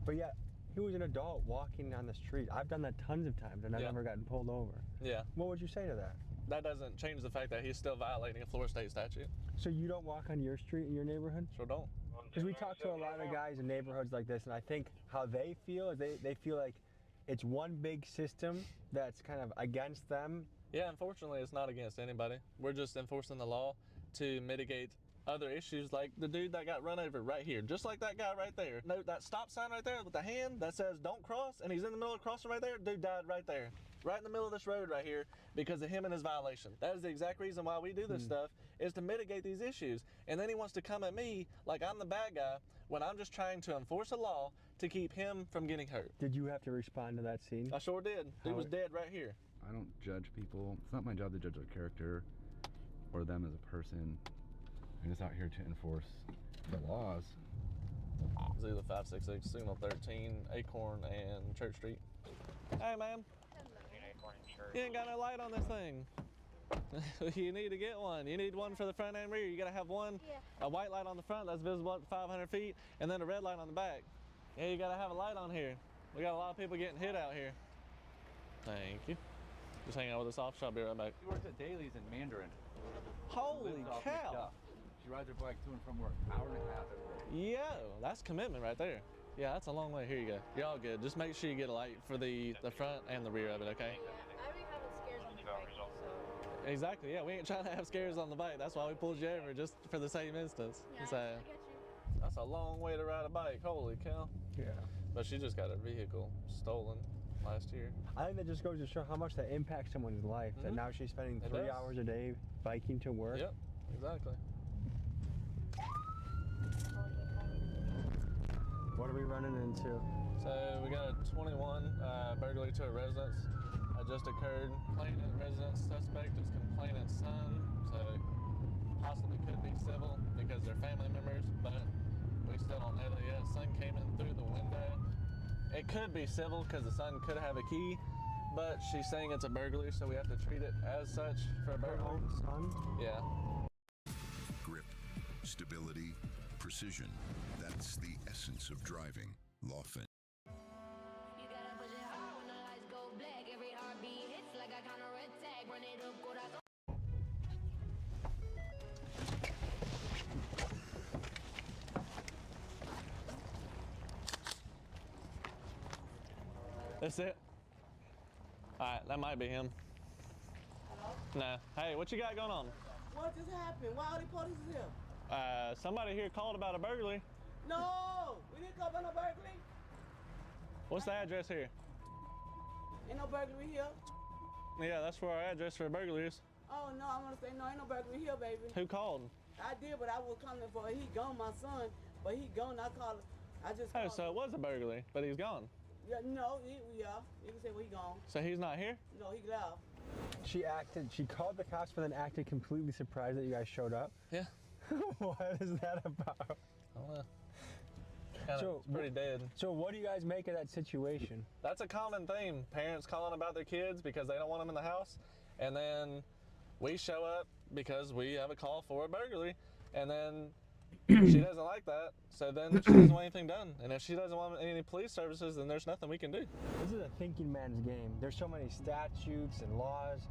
But yet, he was an adult walking down the street. I've done that tons of times, and I've never gotten pulled over. Yeah. What would you say to that? That doesn't change the fact that he's still violating a Florida state statute. So you don't walk on your street in your neighborhood? Sure don't. Because we talk to a lot of guys in neighborhoods like this, and I think how they feel is they feel like it's one big system that's kind of against them. Yeah, unfortunately, it's not against anybody. We're just enforcing the law to mitigate other issues like the dude that got run over right here, just like that guy right there. No, that stop sign right there with the hand that says don't cross, and he's in the middle of the crossing right there, dude died right there. Right in the middle of this road right here because of him and his violation. That is the exact reason why we do this stuff, is to mitigate these issues. And then he wants to come at me like I'm the bad guy when I'm just trying to enforce a law to keep him from getting hurt. Did you have to respond to that scene? I sure did. Dude was dead right here. I don't judge people. It's not my job to judge their character or them as a person. I'm just out here to enforce the laws. Zulu 566, Signal 13, Acorn and Church Street. Hey, man. You ain't got no light on this thing. You need to get one. You need one for the front and rear. You gotta have one, a white light on the front that's visible up to 500 feet, and then a red light on the back. Yeah, you gotta have a light on here. We got a lot of people getting hit out here. Thank you. Just hang out with this officer. I'll be right back. She works at Daly's in Mandarin. Holy Lives off cow! McDuff. She rides her bike to and from work, hour and a half every day. Yo, that's commitment right there. Yeah, that's a long way. Here you go. You're all good. Just make sure you get a light for the front and the rear of it, okay? I already have scares on the bike, so. Exactly, yeah. We ain't trying to have scares on the bike. That's why we pulled you over, just for the same instance. Yeah, So, I get you. that's a long way to ride a bike. Holy cow. Yeah. But she just got her vehicle stolen last year. I think that just goes to show how much that impacts someone's life. That now she's spending 3 hours a day biking to work. Yep, exactly. What are we running into? So we got a 21 burglary to a residence just occurred. Complainant residence suspect is complainant's son, so possibly could be civil because they're family members, but we still don't know that yet. Son came in through the window. It could be civil because the son could have a key, but she's saying it's a burglary, so we have to treat it as such for a burglary. Son? Yeah. Grip, stability, precision. That's the essence of driving. Lawfin. That's it? Alright, that might be him. Nah. Hey, what you got going on? What just happened? Why are the police here? Somebody here called about a burglary. No! We didn't call about no burglary. What's the address here? Ain't no burglary here. Yeah, that's where our address for a burglary is. Oh, no, I'm gonna say no, ain't no burglary here, baby. Who called? I did, but I was coming for, he gone, my son, but he gone, I called, I just Oh, called. so it was a burglary, but he's gone. Yeah, no, you can say, well, he gone. So he's not here? No, he left. She called the cops, but then acted completely surprised that you guys showed up. Yeah. What is that about? I don't know. It's pretty dead. So what do you guys make of that situation? That's a common theme. Parents calling about their kids because they don't want them in the house. And then we show up because we have a call for a burglary. And then she doesn't like that. So then she doesn't want anything done. And if she doesn't want any police services, then there's nothing we can do. This is a thinking man's game. There's so many statutes and laws.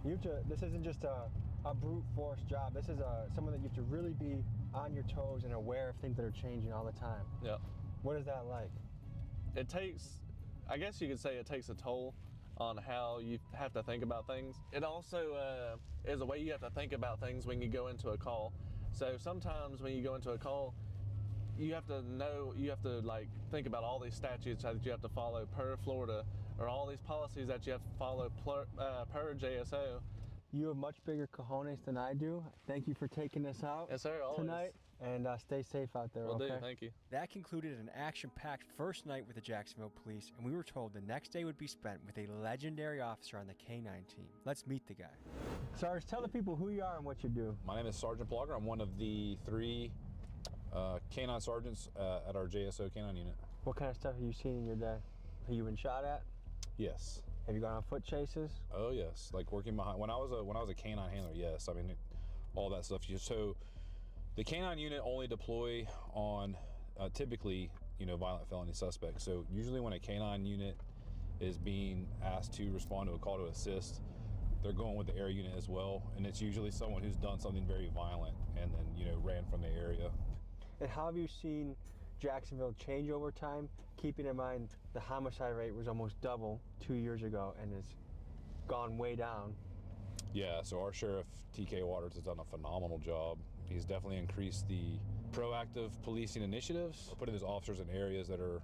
This isn't just a brute force job. This is someone that you have to really be on your toes and aware of things that are changing all the time. Yeah. What is that like? It takes, I guess you could say it takes a toll on how you have to think about things. It also is a way you have to think about things when you go into a call. So sometimes when you go into a call, you have to like think about all these statutes that you have to follow per Florida, or all these policies that you have to follow per JSO. You have much bigger cojones than I do. Thank you for taking us out tonight, and stay safe out there, Will okay? do, thank you. That concluded an action-packed first night with the Jacksonville Police, and we were told the next day would be spent with a legendary officer on the K-9 team. Let's meet the guy. Sarge, tell the people who you are and what you do. My name is Sergeant Plogger. I'm one of the 3 K-9 sergeants at our JSO K-9 unit. What kind of stuff have you seen in your day? Have you been shot at? Yes. Have you gone on foot chases? Oh yes, like working behind. When I was a K-9 handler, yes. I mean, all that stuff. So, the K-9 unit only deploy on typically, violent felony suspects. So usually when a K-9 unit is being asked to respond to a call to assist, they're going with the air unit as well, and it's usually someone who's done something very violent and then ran from the area. And how have you seen Jacksonville change over time, keeping in mind the homicide rate was almost double 2 years ago and has gone way down? Yeah, so our sheriff, TK Waters, has done a phenomenal job. He's definitely increased the proactive policing initiatives, putting those officers in areas that are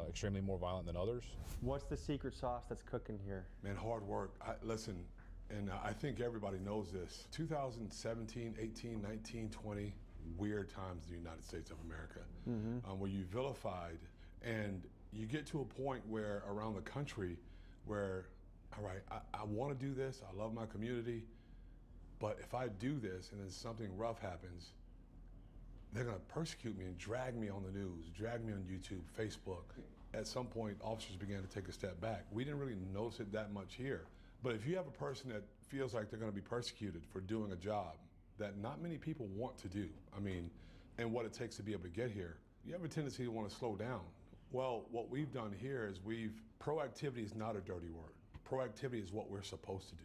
extremely more violent than others. What's the secret sauce that's cooking here? Man, hard work. Listen, and I think everybody knows this. 2017, 18, 19, 20, weird times in the United States of America, where you vilified, and you get to a point where around the country where, all right, I want to do this, I love my community, but if I do this and then something rough happens, they're gonna persecute me and drag me on the news, drag me on YouTube, Facebook. At some point, officers began to take a step back. We didn't really notice it that much here But if you have a person that feels like they're going to be persecuted for doing a job that not many people want to do, I mean, and what it takes to be able to get here, you have a tendency to want to slow down. Well, what we've done here is proactivity is not a dirty word. Proactivity is what we're supposed to do.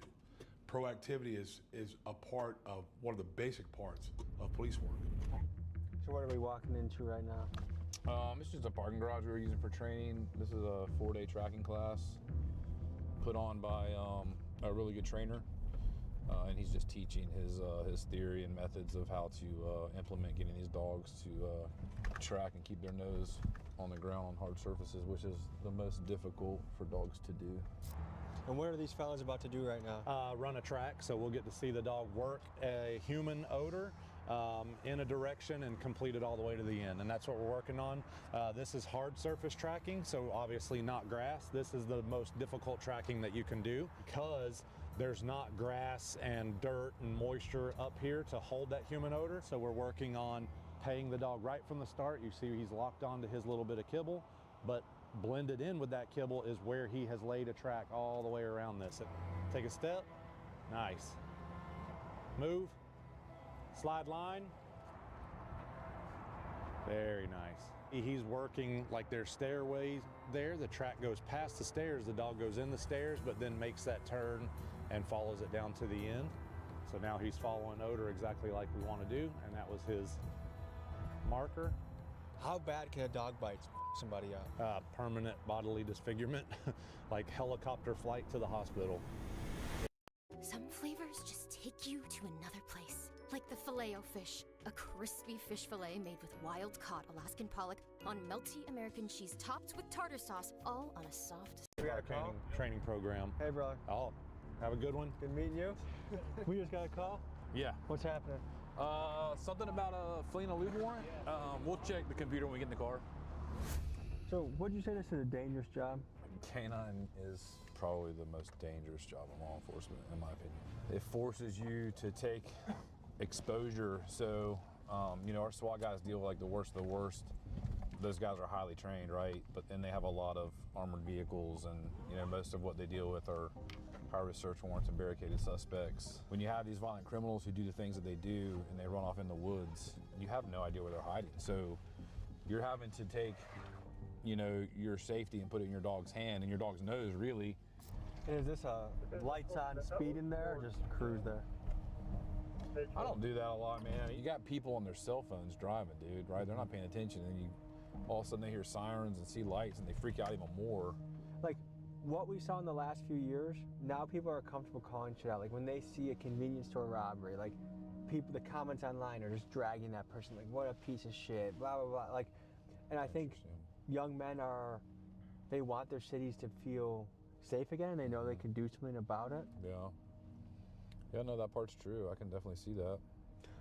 Proactivity is a part of one of the basic parts of police work. So what are we walking into right now? It's just a parking garage we were using for training. This is a 4-day tracking class put on by a really good trainer. And he's just teaching his theory and methods of how to implement getting these dogs to track and keep their nose on the ground on hard surfaces, which is the most difficult for dogs to do. And what are these fellas about to do right now? Run a track, so we'll get to see the dog work a human odor in a direction and complete it all the way to the end, and that's what we're working on. This is hard surface tracking, so obviously not grass. This is the most difficult tracking that you can do because there's not grass and dirt and moisture up here to hold that human odor. So we're working on paying the dog right from the start. You see he's locked onto his little bit of kibble, but blended in with that kibble is where he has laid a track all the way around this. Take a step, nice. Move, slide line, very nice. He's working like there's stairways there. The track goes past the stairs, the dog goes in the stairs, but then makes that turn and follows it down to the end. So now he's following odor exactly like we want to do, and that was his marker. How bad can a dog bite somebody up? Permanent bodily disfigurement, like helicopter flight to the hospital. Some flavors just take you to another place. Like the Filet-O-Fish, a crispy fish fillet made with wild-caught Alaskan pollock on melty American cheese topped with tartar sauce, all on a soft... We got a training program. Hey, brother. Oh, have a good one. Good meeting you. We just got a call. Yeah. What's happening? Something about fleeing a leave warrant. We'll check the computer when we get in the car. So, what'd you say this is a dangerous job? Canine is probably the most dangerous job in law enforcement, in my opinion. It forces you to take exposure. So, our SWAT guys deal with like the worst of the worst. Those guys are highly trained, right? But then they have a lot of armored vehicles, and most of what they deal with are high-risk search warrants and barricaded suspects. When you have these violent criminals who do the things that they do and they run off in the woods, you have no idea where they're hiding. So you're having to take, your safety and put it in your dog's hand and your dog's nose, really. And is this a lights on speed in there or just cruise there? I don't do that a lot, man. You got people on their cell phones driving, dude, right? They're not paying attention, and all of a sudden they hear sirens and see lights and they freak out even more. Like, what we saw in the last few years, now people are comfortable calling shit out. Like when they see a convenience store robbery, like the comments online are just dragging that person, like what a piece of shit, blah, blah, blah. Like, and I think young men they want their cities to feel safe again. They know they can do something about it. Yeah, no, that part's true. I can definitely see that.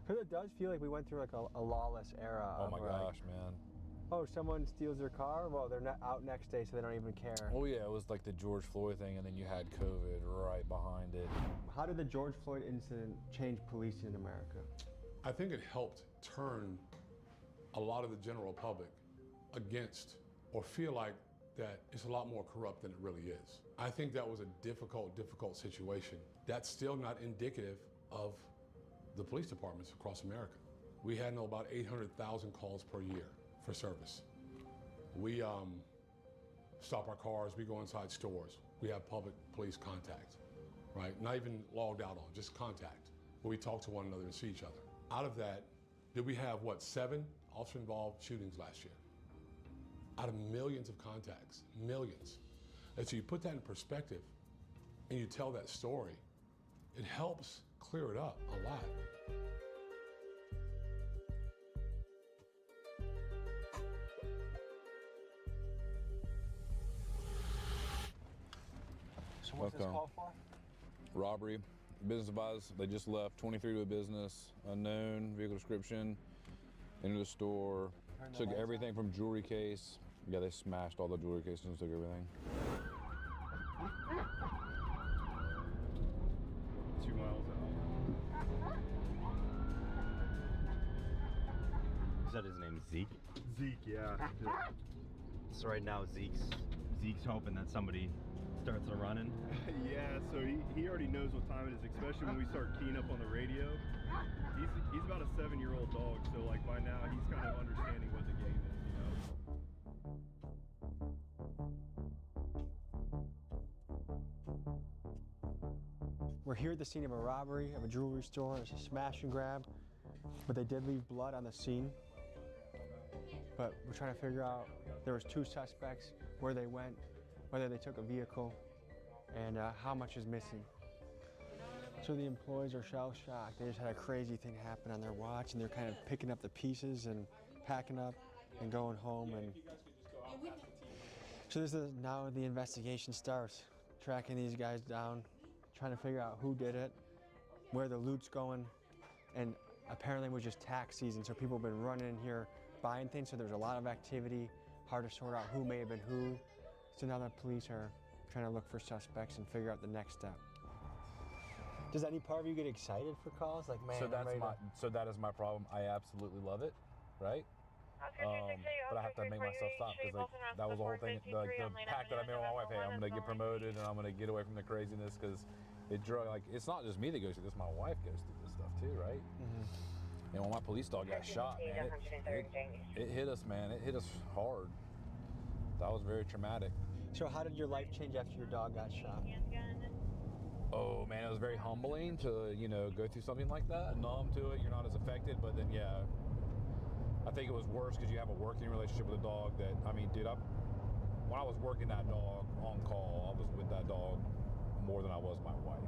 Because it does feel like we went through like a lawless era. Oh my gosh, man. Oh, someone steals their car? Well, they're not out next day, so they don't even care. Oh yeah, it was like the George Floyd thing, and then you had COVID right behind it. How did the George Floyd incident change policing in America? I think it helped turn a lot of the general public against or feel like that it's a lot more corrupt than it really is. I think that was a difficult situation. That's still not indicative of the police departments across America. We handle about 800,000 calls per year for service. We stop our cars, we go inside stores. We have public police contact, right? Not even logged out on, just contact, where we talk to one another and see each other. Out of that, did we have, 7 officer-involved shootings last year? Out of millions of contacts, millions. And so you put that in perspective and you tell that story, it helps clear it up a lot. So what's this call for? Robbery. Business advised, they just left 23 to a business, unknown, vehicle description, into the store, took everything from jewelry case. Yeah, they smashed all the jewelry cases and took everything. 2 miles out. Is that his name, Zeke? Zeke, yeah. So right now Zeke's hoping that somebody starts a running. Yeah, so he already knows what time it is, especially when we start keying up on the radio. He's about a 7-year-old dog, so like by now he's kind of understanding what the game is, you know. We're here at the scene of a robbery of a jewelry store. It's a smash and grab, but they did leave blood on the scene. But we're trying to figure out, there was 2 suspects, where they went, whether they took a vehicle, and how much is missing. So the employees are shell-shocked. They just had a crazy thing happen on their watch, and they're kind of picking up the pieces and packing up and going home. And so this is now the investigation starts, tracking these guys down, trying to figure out who did it, where the loot's going, and apparently it was just tax season, so people have been running in here buying things, so there's a lot of activity, hard to sort out who may have been who. So now the police are trying to look for suspects and figure out the next step. Does any part of you get excited for calls? Like, man, so that is my problem. I absolutely love it, right? But I have to make myself stop because like that was the whole thing. The pact that I made with my wife. Hey, I'm gonna get promoted and I'm gonna get away from the craziness because it's not just me that goes through this. My wife goes through this stuff too, right? And when my police dog got shot, man, it hit us, man. It hit us hard. That was very traumatic. So how did your life change after your dog got shot? Oh man, it was very humbling to, go through something like that. Numb to it, you're not as affected, but then yeah, I think it was worse because you have a working relationship with a dog that, dude, when I was working that dog on call, I was with that dog more than I was my wife.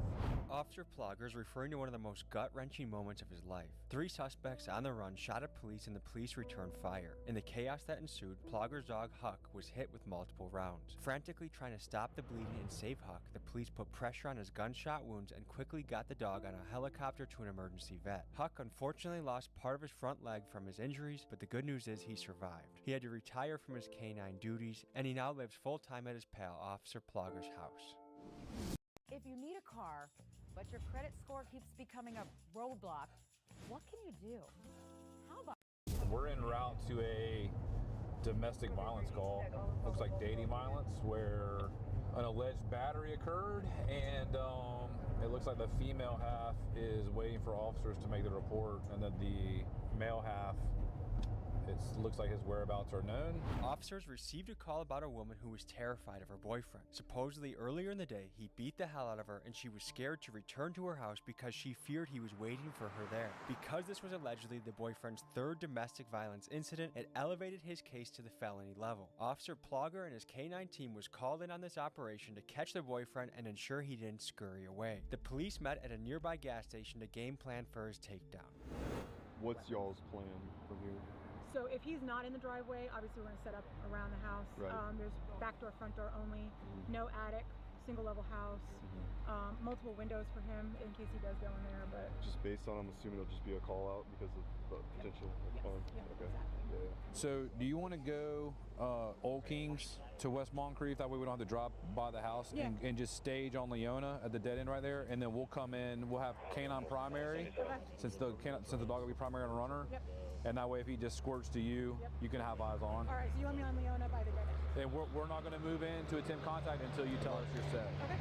Officer Plogger is referring to one of the most gut-wrenching moments of his life. 3 suspects on the run shot at police and the police returned fire. In the chaos that ensued, Plogger's dog Huck was hit with multiple rounds. Frantically trying to stop the bleeding and save Huck, the police put pressure on his gunshot wounds and quickly got the dog on a helicopter to an emergency vet. Huck unfortunately lost part of his front leg from his injuries, but the good news is he survived. He had to retire from his canine duties, and he now lives full-time at his pal, Officer Plogger's house. If you need a car, but your credit score keeps becoming a roadblock, what can you do? How about... We're en route to a domestic violence call. Looks like dating violence, where an alleged battery occurred, and it looks like the female half is waiting for officers to make the report, and then the male half, it looks like his whereabouts are known. Officers received a call about a woman who was terrified of her boyfriend. Supposedly earlier in the day, he beat the hell out of her and she was scared to return to her house because she feared he was waiting for her there. Because this was allegedly the boyfriend's 3rd domestic violence incident, it elevated his case to the felony level. Officer Plogger and his canine team was called in on this operation to catch the boyfriend and ensure he didn't scurry away. The police met at a nearby gas station to game plan for his takedown. What's y'all's plan from here? So if he's not in the driveway, obviously we're going to set up around the house. Right. There's back door, front door only, no attic, single level house, multiple windows for him in case he does go in there. But just based on, I'm assuming it'll just be a call out because of the potential harm. Yeah, okay. exactly. Yeah. So do you want to go Old Kings to West Moncrief? That way we don't have to drop by the house and just stage on Leona at the dead end right there, and then we'll come in. We'll have canine primary since the dog will be primary on a runner. Yep. And that way, if he just squirts to you, you can have eyes on. All right, so you want me on Leona by the dead end? And we're not going to move in to attempt contact until you tell us you're set. Okay.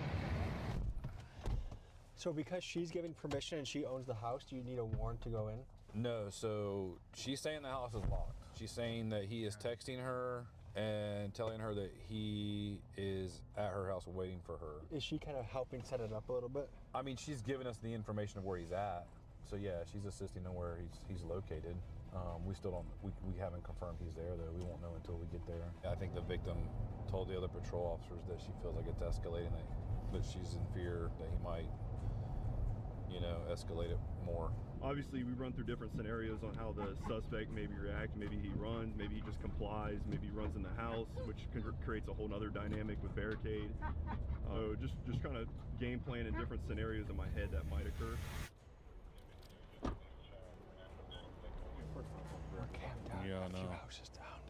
So because she's giving permission and she owns the house, do you need a warrant to go in? No, so she's saying the house is locked. She's saying that he is texting her and telling her that he is at her house waiting for her. Is she kind of helping set it up a little bit? She's giving us the information of where he's at. So yeah, she's assisting on where he's located. We still don't, we haven't confirmed he's there though. We won't know until we get there. I think the victim told the other patrol officers that she feels like it's escalating, that she's in fear that he might, escalate it more. Obviously, we run through different scenarios on how the suspect maybe reacts. Maybe he runs, maybe he just complies, maybe he runs in the house, which creates a whole nother dynamic with barricade. So just kind of game plan in different scenarios in my head that might occur. We're camped out. Yeah, I a few know. houses down,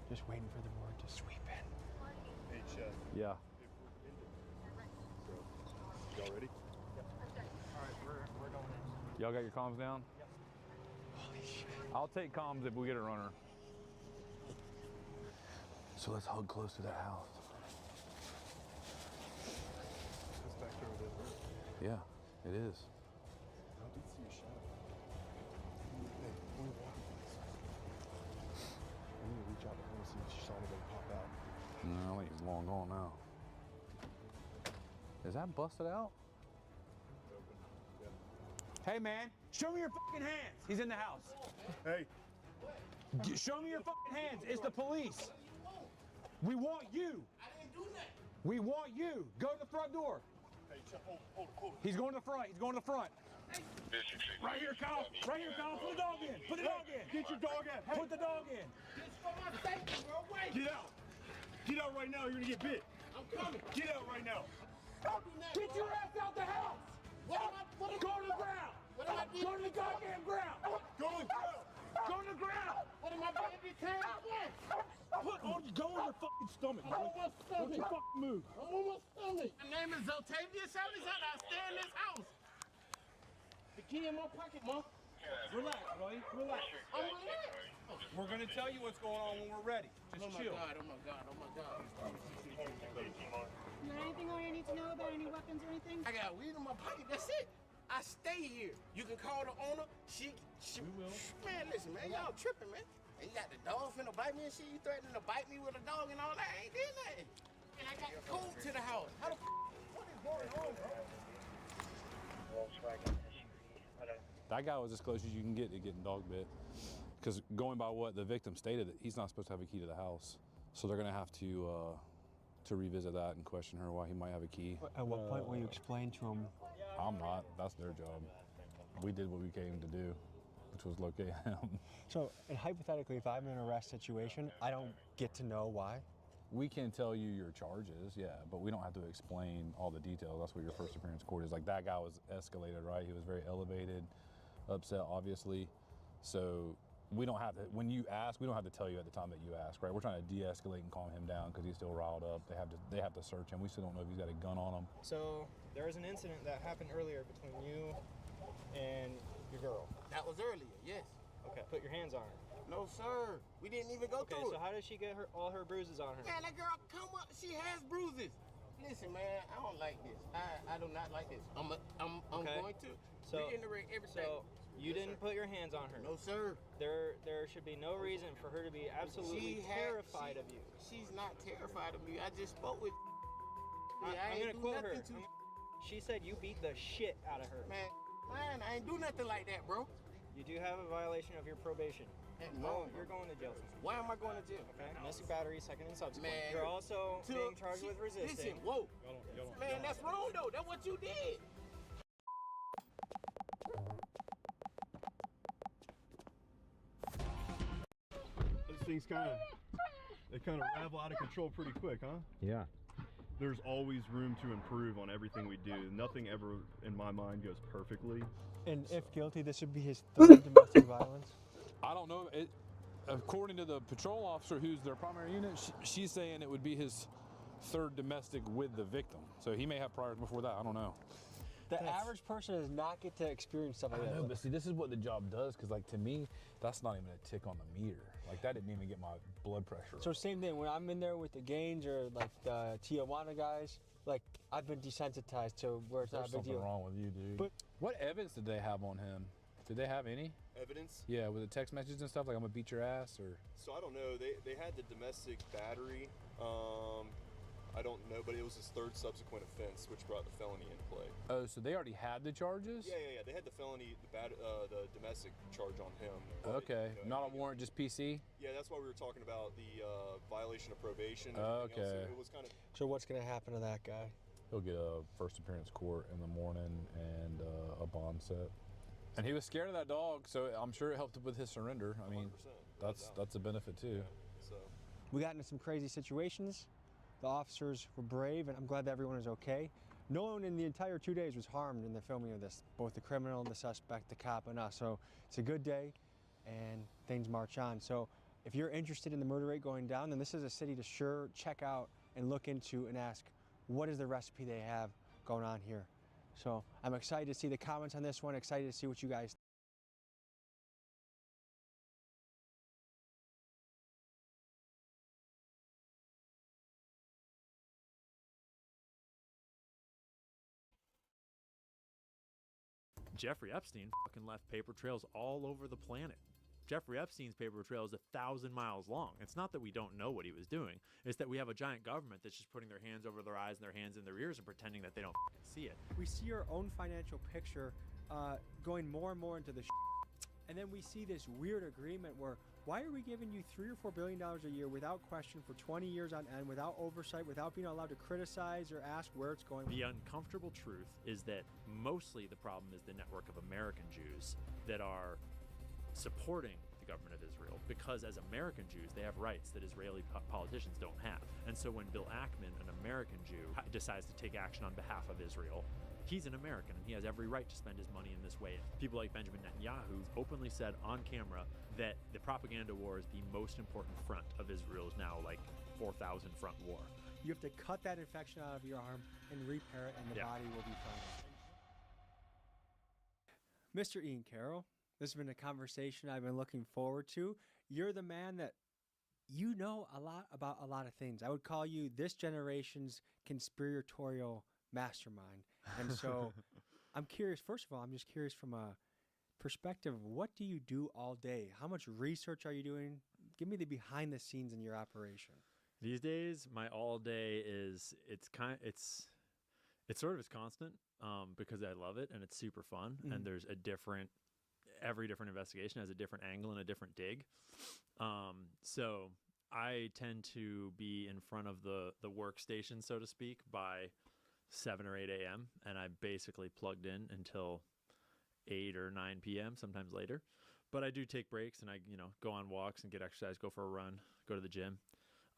just waiting for the warrant to sweep in. Hey, Chef. Yeah. Y'all ready? All right, we're going in. Y'all got your comms down? Yep. Holy shit. I'll take comms if we get a runner. So let's hug close to that house. This back door didn't work. Yeah, it is. I did see a shadow. Hey, when we walk this, we need to reach out to her and see if she saw anybody pop out. No, I think he's long gone now. Is that busted out? Hey, man, show me your fucking hands. He's in the house. Hey. Show me your fucking hands. It's the police. We want you. I didn't do that. We want you. Go to the front door. Hey, hold. He's going to the front. He's going to the front. Right here, Kyle. Right here, Kyle. Put the dog in. Put the dog in. Get your dog out. Hey. Put the dog in. It's for my safety, bro. Wait. Get out. Get out right now. You're gonna get bit. I'm coming. Get out right now. Get your ass out the house. What am I? Go to the ground. What am I being? Go to the goddamn ground. Go to the ground. Go to the ground. What am I being detained for? Go on your fucking stomach, I'm on my Don't you stomach. fucking move. I'm on my stomach. My name is Octavius Alexander. I stay in this house. The key in my pocket, Mom. Relax, Roy. Relax. I'm relaxed. We're gonna tell you what's going on when we're ready. Just chill. Oh my God. You got anything I need to know about any weapons or anything? I got weed in my pocket. That's it. I stay here. You can call the owner. She We will. Man, listen, man. Y'all tripping, man. And you got the dog finna bite me and shit. You threatening to bite me with a dog and all that. I ain't did nothing. And I got code to the house. How the what is going on, bro? That guy was as close as you can get to getting dog bit. Because going by what the victim stated, he's not supposed to have a key to the house. So they're going to have to revisit that and question her why he might have a key. At what point will you explain to him? I'm not. That's their job. We did what we came to do, which was locate him. So, and hypothetically, if I'm in an arrest situation, I don't get to know why? We can tell you your charges, yeah, but we don't have to explain all the details. That's what your first appearance court is. Like, that guy was escalated, right? He was very elevated, upset, obviously. So we don't have to, when you ask, we don't have to tell you at the time that you ask, right? We're trying to de-escalate and calm him down because he's still riled up. They have to search him. We still don't know if he's got a gun on him. So there was an incident that happened earlier between you and your girl. That was earlier, yes. Okay, put your hands on her. No, sir. We didn't even go Okay, through so it. how does she get all her bruises on her? Man, that girl, come on. She has bruises. Listen, man, I don't like this. I do not like this. I'm Okay. going to reiterate everything. So you Yes, didn't sir. put your hands on her. No, sir. There should be no reason for her to be absolutely terrified of you. She's not terrified of me. I just spoke with. I'm ain't gonna do quote her. nothing to- She said you beat the shit out of her. Man, I ain't do nothing like that, bro. You do have a violation of your probation. No, You're going to jail. Why am I going to jail? Okay, domestic battery, second and subsequent. Man, You're also being charged with Listen, resisting. whoa. Man, that's wrong, though. That's what you did. Those things they kind of ravel out of control pretty quick, huh? Yeah. There's always room to improve on everything we do. Nothing ever, in my mind, goes perfectly. And if guilty, this would be his third domestic violence? I don't know. According to the patrol officer, who's their primary unit, she's saying it would be his third domestic with the victim. So he may have priors before that. I don't know. The average person does not get to experience stuff like I that. know, but see, this is what the job does. Because, like, to me, that's not even a tick on the meter. Like, that didn't even get my blood pressure. So same thing, when I'm in there with the Gaines or like the Tijuana guys, like I've been desensitized to where it's not a There's big something deal. wrong with you, dude. But what evidence did they have on him? Did they have any? Evidence? Yeah, with the text messages and stuff, like I'm gonna beat your ass, or? So I don't know. They had the domestic battery. I don't know, but it was his third subsequent offense, which brought the felony into play. Oh, so they already had the charges? Yeah. They had the felony, the domestic charge on him. But, Okay, you know, not a warrant, just PC? Yeah, that's why we were talking about the violation of probation. And everything Okay. else. It was kind of. So what's gonna happen to that guy? He'll get a first appearance court in the morning and a bond set. And he was scared of that dog, so I'm sure it helped with his surrender. I mean, that's a benefit too. So We got into some crazy situations. The officers were brave, and I'm glad that everyone is okay. No one in the entire 2 days was harmed in the filming of this, both the criminal and the suspect, the cop and us. So it's a good day, and things march on. So if you're interested in the murder rate going down, then this is a city to sure check out and look into and ask, what is the recipe they have going on here? So I'm excited to see the comments on this one, excited to see what you guys think. Jeffrey Epstein fucking left paper trails all over the planet. Jeffrey Epstein's paper trail is 1,000 miles long. It's not that we don't know what he was doing. It's that we have a giant government that's just putting their hands over their eyes and their hands in their ears and pretending that they don't see it. We see our own financial picture going more and more into the and then we see this weird agreement where why are we giving you $3 or $4 billion a year without question for 20 years on end, without oversight, without being allowed to criticize or ask where it's going? The uncomfortable truth is that mostly the problem is the network of American Jews that are supporting the government of Israel, because as American Jews, they have rights that Israeli politicians don't have. And so when Bill Ackman, an American Jew, decides to take action on behalf of Israel, he's an American and he has every right to spend his money in this way. People like Benjamin Netanyahu openly said on camera that the propaganda war is the most important front of Israel's now 4,000 front war. You have to cut that infection out of your arm and repair it, and the body will be fine. Mr. Ian Carroll, this has been a conversation I've been looking forward to. You're the man that you know a lot about a lot of things. I would call you this generation's conspiratorial mastermind. And so I'm curious, first of all, I'm just curious from a perspective, what do you do all day? How much research are you doing? Give me the behind the scenes in your operation. These days, my all day is, it's sort of constant because I love it and it's super fun. Mhm. And there's every different investigation has a different angle and a different dig. So I tend to be in front of the workstation, so to speak, by 7 or 8 a.m. and I'm basically plugged in until 8 or 9 p.m., sometimes later. But I do take breaks and I, go on walks and get exercise, go for a run, go to the gym.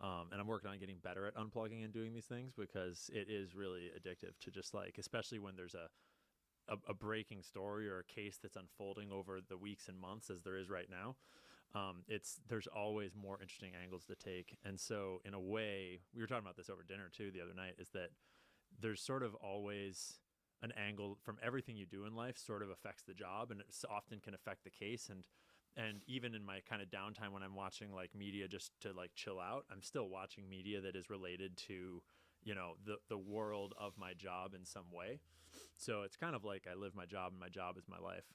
And I'm working on getting better at unplugging and doing these things because it is really addictive to just especially when there's a breaking story or a case that's unfolding over the weeks and months as there is right now. There's always more interesting angles to take. And so in a way, we were talking about this over dinner too the other night, is that there's sort of always an angle from everything you do in life sort of affects the job, and it often can affect the case. And even in my kind of downtime when I'm watching media just to chill out, I'm still watching media that is related to, the world of my job in some way. So it's kind of like I live my job and my job is my life.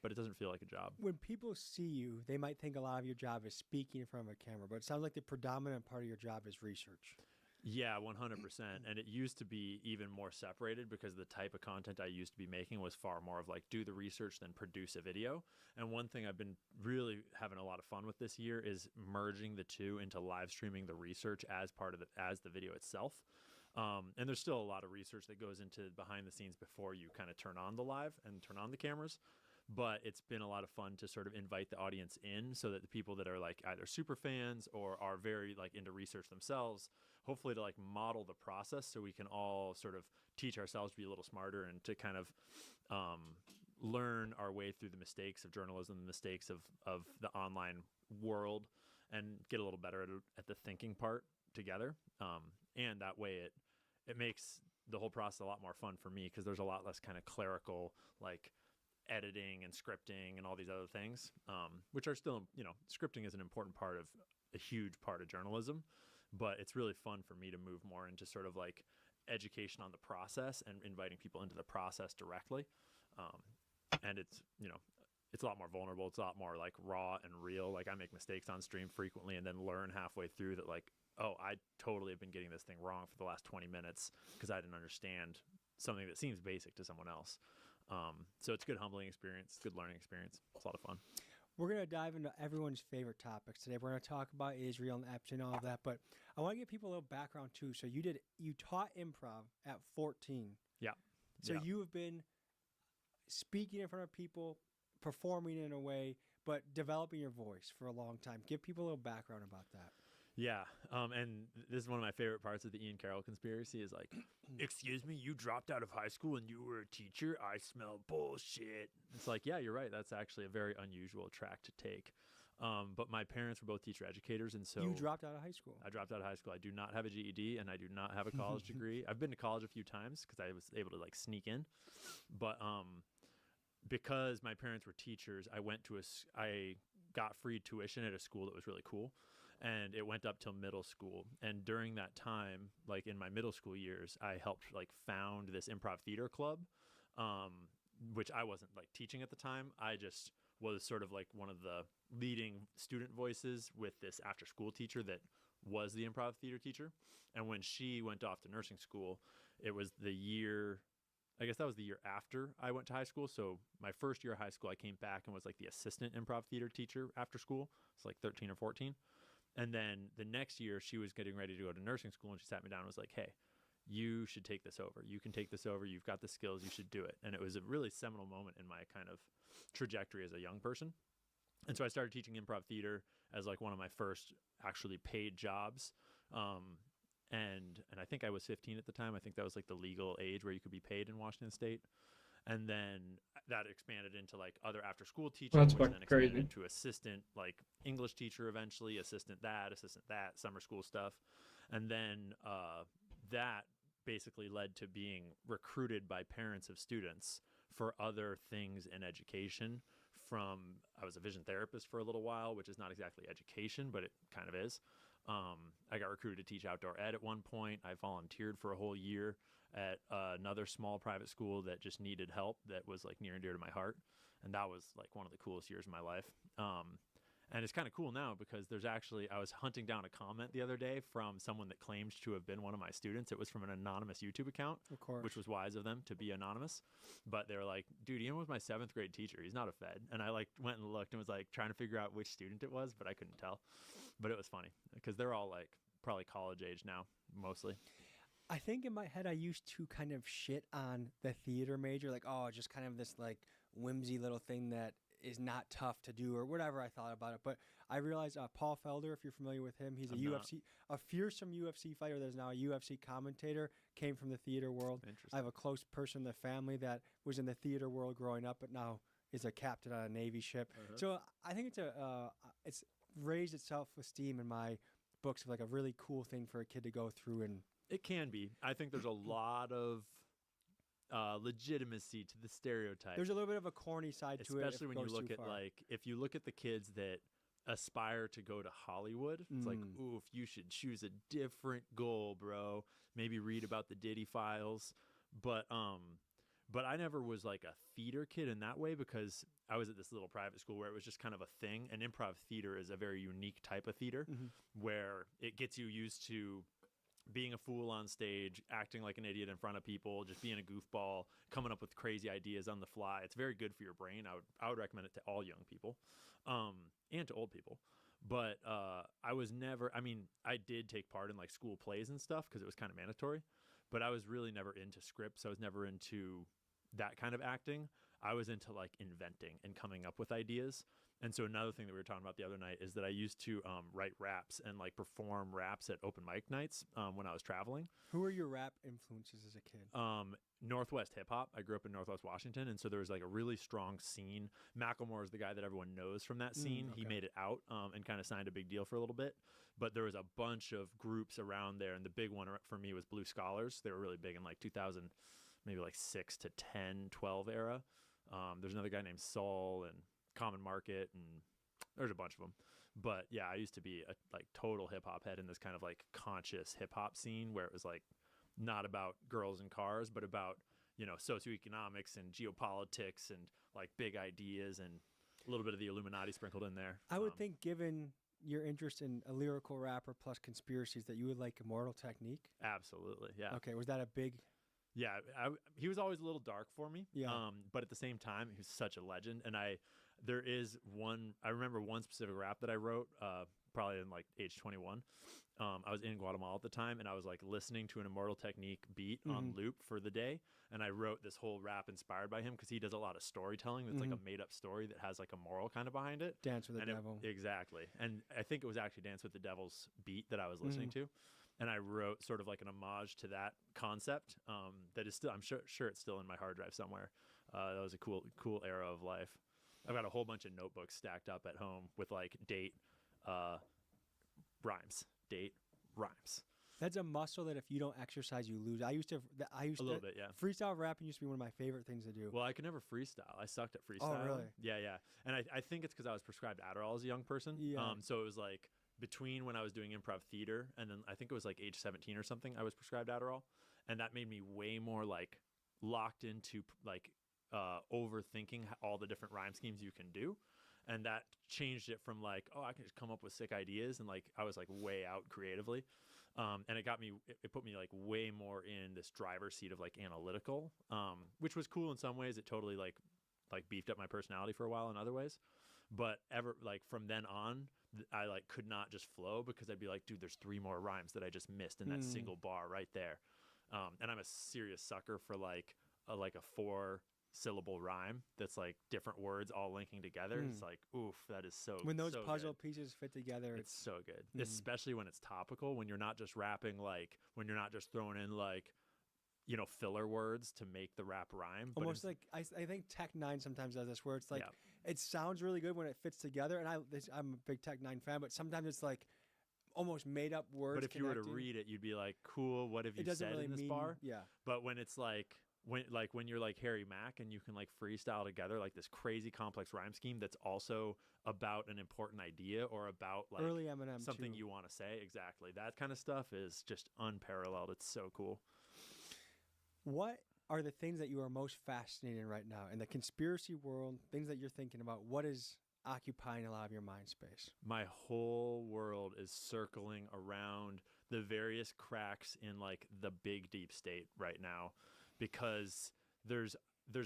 But it doesn't feel like a job. When people see you, they might think a lot of your job is speaking in front of a camera, but it sounds like the predominant part of your job is research. Yeah, 100%. And it used to be even more separated because the type of content I used to be making was far more of do the research, then produce a video. And one thing I've been really having a lot of fun with this year is merging the two into live streaming the research as part of as the video itself. And there's still a lot of research that goes into behind the scenes before you kind of turn on the live and turn on the cameras. But it's been a lot of fun to sort of invite the audience in so that the people that are either super fans or are very into research themselves, hopefully to model the process so we can all sort of teach ourselves to be a little smarter and to kind of learn our way through the mistakes of journalism, the mistakes of the online world, and get a little better at the thinking part together. And that way it makes the whole process a lot more fun for me because there's a lot less kind of clerical editing and scripting and all these other things, which are still, scripting is an important part of a huge part of journalism, but it's really fun for me to move more into sort of education on the process and inviting people into the process directly. And it's, it's a lot more vulnerable. It's a lot more raw and real. I make mistakes on stream frequently and then learn halfway through that oh, I totally have been getting this thing wrong for the last 20 minutes because I didn't understand something that seems basic to someone else. So it's a good humbling experience, good learning experience. It's a lot of fun. We're going to dive into everyone's favorite topics today. We're going to talk about Israel and Epstein and all of that, but I want to give people a little background too. So you taught improv at 14. Yeah. So you have been speaking in front of people, performing in a way, but developing your voice for a long time. Give people a little background about that. Yeah, and this is one of my favorite parts of the Ian Carroll conspiracy is excuse me, you dropped out of high school and you were a teacher? I smell bullshit. It's yeah, you're right. That's actually a very unusual track to take. But my parents were both teacher educators, and so... You dropped out of high school. I dropped out of high school. I do not have a GED, and I do not have a college degree. I've been to college a few times because I was able to sneak in. But because my parents were teachers, I got free tuition at a school that was really cool. And it went up till middle school. And during that time, in my middle school years, I helped found this improv theater club which I wasn't like teaching at the time. I just was sort of like one of the leading student voices with this after school teacher that was the improv theater teacher. And when she went off to nursing school, it was the year, I guess that was the year after I went to high school. So my first year of high school, I came back and was like the assistant improv theater teacher after school. It's like 13 or 14. And then the next year she was getting ready to go to nursing school, and she sat me down and was like, hey, you should take this over. You can take this over. You've got the skills. You should do it. And it was a really seminal moment in my kind of trajectory as a young person. And so I started teaching improv theater as like one of my first actually paid jobs. And I think I was 15 at the time. I think that was like the legal age where you could be paid in Washington State. And then that expanded into like other after school teaching, That's which then fucking expanded crazy. into assistant, like English teacher eventually, assistant that, summer school stuff. And then that basically led to being recruited by parents of students for other things in education. I was a vision therapist for a little while, which is not exactly education, but it kind of is. I got recruited to teach outdoor ed at one point. I volunteered for a whole year at another small private school that just needed help, that was like near and dear to my heart. And that was like one of the coolest years of my life. And it's kind of cool now because I was hunting down a comment the other day from someone that claimed to have been one of my students. It was from an anonymous YouTube account, Of course. which was wise of them to be anonymous. But they were like, dude, Ian was my 7th grade teacher. He's not a Fed. And I like went and looked and was like trying to figure out which student it was, but I couldn't tell. But it was funny because they're all like probably college age now, mostly. I think in my head I used to kind of shit on the theater major, like, oh, just kind of this like whimsy little thing that is not tough to do or whatever I thought about it. But I realized Paul Felder, if you're familiar with him, he's a fearsome UFC fighter that is now a UFC commentator, came from the theater world. I have a close person in the family that was in the theater world growing up, but now is a captain on a Navy ship. So I think it's raised its self-esteem in my books of like a really cool thing for a kid to go through. And it can be. I think there's a lot of legitimacy to the stereotype. There's a little bit of a corny side to it, especially when you look at like, if you look at the kids that aspire to go to Hollywood, it's like, oof, you should choose a different goal, bro. Maybe read about the Diddy files. But I never was like a theater kid in that way because I was at this little private school where it was just kind of a thing. And improv theater is a very unique type of theater where it gets you used to being a fool on stage, acting like an idiot in front of people, just being a goofball, coming up with crazy ideas on the fly. It's very good for your brain. I would recommend it to all young people, and to old people. But I was never, I mean, I did take part in like school plays and stuff because it was kind of mandatory, but I was really never into scripts. I was never into that kind of acting. I was into like inventing and coming up with ideas. And so another thing that we were talking about the other night is that I used to write raps and like perform raps at open mic nights when I was traveling. Who were your rap influences as a kid? Northwest hip hop. I grew up in Northwest Washington, and so there was like a really strong scene. Macklemore is the guy that everyone knows from that scene. Okay. He made it out and kind of signed a big deal for a little bit. But there was a bunch of groups around there, and the big one for me was Blue Scholars. They were really big in like 2000, maybe like 6 to 10, 12 era. There's another guy named Saul and Common Market, and there's a bunch of them. But yeah, I used to be a like total hip hop head in this kind of like conscious hip hop scene where it was like not about girls and cars, but about, you know, socioeconomics and geopolitics and like big ideas and a little bit of the Illuminati sprinkled in there. I would think, given your interest in a lyrical rapper plus conspiracies, that you would like Immortal Technique. Absolutely, yeah. Okay, was that a big? Yeah, he was always a little dark for me. Yeah. But at the same time, he was such a legend. And I remember one specific rap that I wrote, probably in like age 21. I was in Guatemala at the time, and I was like listening to an Immortal Technique beat on loop for the day. And I wrote this whole rap inspired by him because he does a lot of storytelling. That's like a made up story that has like a moral kind of behind it. Dance with the Devil. Exactly. And I think it was actually Dance with the Devil's beat that I was listening to. And I wrote sort of like an homage to that concept that is still, I'm sure it's still in my hard drive somewhere. That was a cool era of life. I've got a whole bunch of notebooks stacked up at home with like date, rhymes. That's a muscle that if you don't exercise, you lose. I used to a little bit, yeah. Freestyle rapping used to be one of my favorite things to do. Well, I could never freestyle. I sucked at freestyle. Oh, really? Yeah. And I think it's because I was prescribed Adderall as a young person. Yeah. So it was like between when I was doing improv theater and then I think it was like age 17 or something, I was prescribed Adderall. And that made me way more like locked into like overthinking all the different rhyme schemes you can do. And that changed it from like, oh, I can just come up with sick ideas, and like I was like way out creatively. And it put me like way more in this driver's seat of like analytical, which was cool in some ways. It totally like beefed up my personality for a while in other ways. But from then on, I like could not just flow, because I'd be like, dude, there's 3 more rhymes that I just missed in that single bar right there. And I'm a serious sucker for like a 4-syllable rhyme that's like different words all linking together. It's like, oof, that is so when those so puzzle good. pieces fit together. It's so good, especially when it's topical, when you're not just rapping, like when you're not just throwing in like, you know, filler words to make the rap rhyme. Almost like I think Tech 9 sometimes does this, where it's like it sounds really good when it fits together, and I'm a big Tech 9 fan, but sometimes it's like almost made up words. But if you were to read it, you'd be like, cool, what have you said really in this mean, bar? Yeah. But when it's like when you're like Harry Mack and you can like freestyle together like this crazy complex rhyme scheme that's also about an important idea or about like early Eminem something too. you want to say, exactly, that kind of stuff is just unparalleled. It's so cool. What are the things that you are most fascinated in right now in the conspiracy world, things that you're thinking about? What is occupying a lot of your mind space? My whole world is circling around the various cracks in like the big deep state right now, because there's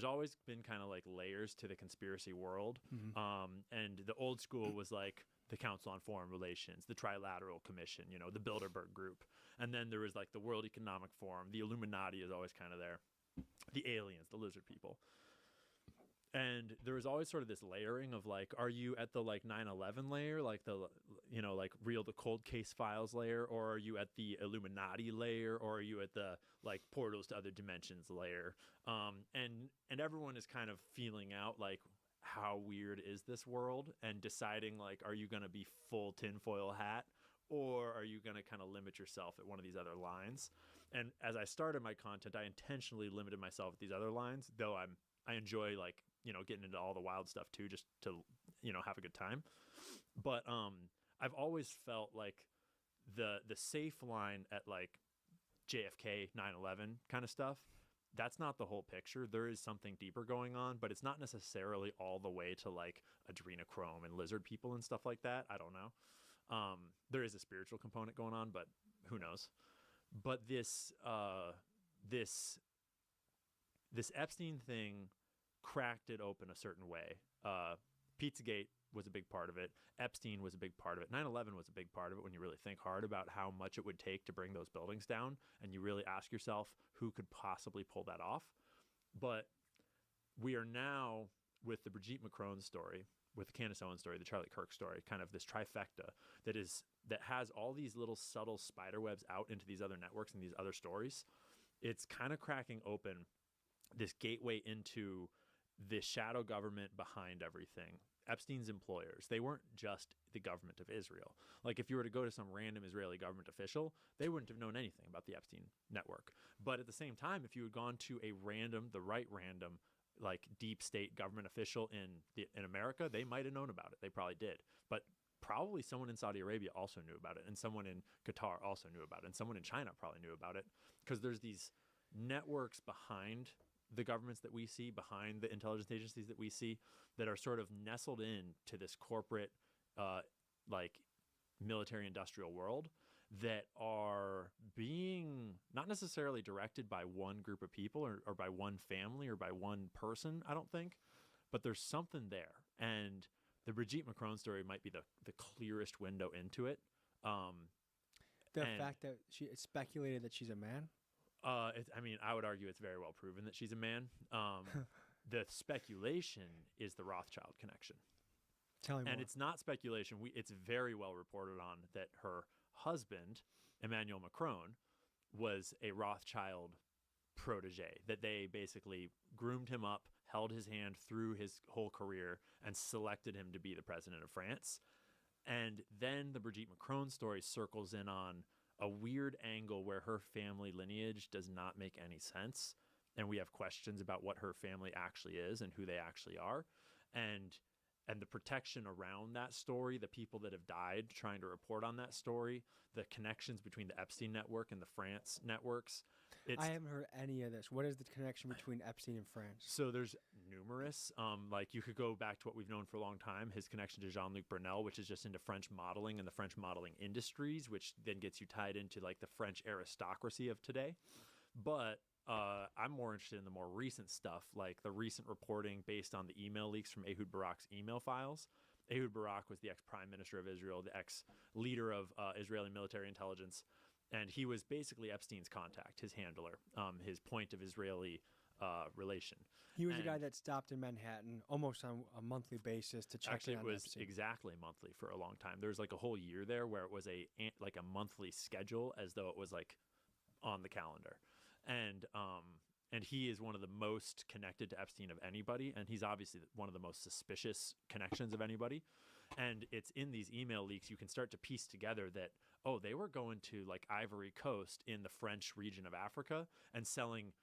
always been kind of like layers to the conspiracy world. And the old school was like the Council on Foreign Relations, the Trilateral Commission, you know, the Bilderberg Group. And then there was like the World Economic Forum. The Illuminati is always kind of there. The aliens, the lizard people. And there was always sort of this layering of like, are you at the like 9/11 layer, like the, you know, like the cold case files layer, or are you at the Illuminati layer, or are you at the like portals to other dimensions layer? And everyone is kind of feeling out like, how weird is this world, and deciding like, are you going to be full tinfoil hat, or are you going to kind of limit yourself at one of these other lines? And as I started my content, I intentionally limited myself at these other lines, though I enjoy like, you know, getting into all the wild stuff too, just to, you know, have a good time. But I've always felt like the safe line at like JFK, 9/11 kind of stuff, that's not the whole picture. There is something deeper going on, but it's not necessarily all the way to like adrenochrome and lizard people and stuff like that. I don't know. There is a spiritual component going on, but who knows? But this Epstein thing cracked it open a certain way. Pizzagate was a big part of it. Epstein was a big part of it. 9/11 was a big part of it when you really think hard about how much it would take to bring those buildings down, and you really ask yourself who could possibly pull that off. But we are now with the Brigitte Macron story, with the Candace Owens story, the Charlie Kirk story, kind of this trifecta that has all these little subtle spider webs out into these other networks and these other stories. It's kind of cracking open this gateway into the shadow government behind everything. Epstein's employers, they weren't just the government of Israel. Like if you were to go to some random Israeli government official, they wouldn't have known anything about the Epstein network. But at the same time, if you had gone to the right random, like deep state government official in America, they might have known about it. They probably did. But probably someone in Saudi Arabia also knew about it, and someone in Qatar also knew about it, and someone in China probably knew about it, because there's these networks behind the governments that we see, behind the intelligence agencies that we see, that are sort of nestled in to this corporate like military industrial world, that are being not necessarily directed by one group of people or by one family or by one person, I don't think, but there's something there. And the Brigitte Macron story might be the clearest window into it. The fact that it's speculated that she's a man? I mean, I would argue it's very well proven that she's a man. The speculation is the Rothschild connection. Tell me more. And it's not speculation. It's very well reported on that her husband, Emmanuel Macron, was a Rothschild protege, that they basically groomed him up, held his hand through his whole career, and selected him to be the president of France. And then the Brigitte Macron story circles in on a weird angle where her family lineage does not make any sense. And we have questions about what her family actually is and who they actually are. And the protection around that story, the people that have died trying to report on that story, the connections between the Epstein network and the France networks. I haven't heard any of this. What is the connection between Epstein and France? So there's numerous. Like you could go back to what we've known for a long time, his connection to Jean-Luc Brunel, which is just into French modeling and the French modeling industries, which then gets you tied into like the French aristocracy of today. But I'm more interested in the more recent stuff, like the recent reporting based on the email leaks from Ehud Barak's email files. Ehud Barak was the ex-prime minister of Israel, the ex-leader of Israeli military intelligence, and he was basically Epstein's contact, his handler, his point of Israeli relation. He was the guy that stopped in Manhattan almost on a monthly basis to check Actually, in on it was Epstein. exactly monthly for a long time. There was like a whole year there where it was a monthly schedule, as though it was like on the calendar. And he is one of the most connected to Epstein of anybody, and he's obviously one of the most suspicious connections of anybody. And it's in these email leaks you can start to piece together that, oh, they were going to like Ivory Coast in the French region of Africa and selling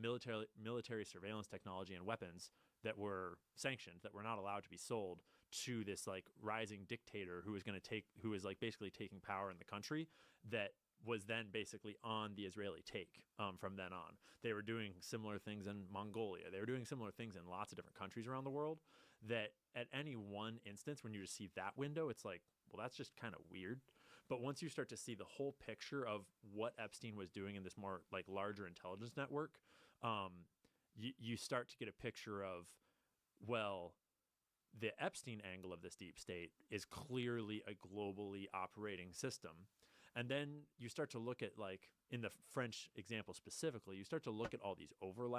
military surveillance technology and weapons that were sanctioned, that were not allowed to be sold to this like rising dictator who was like basically taking power in the country, that was then basically on the Israeli take from then on. They were doing similar things in Mongolia. They were doing similar things in lots of different countries around the world, that at any one instance, when you receive that window, it's like, well, that's just kind of weird. But once you start to see the whole picture of what Epstein was doing in this more like larger intelligence network, you start to get a picture of, well, the Epstein angle of this deep state is clearly a globally operating system. And then you start to look at, like, in the French example specifically, you start to look at all these overlaps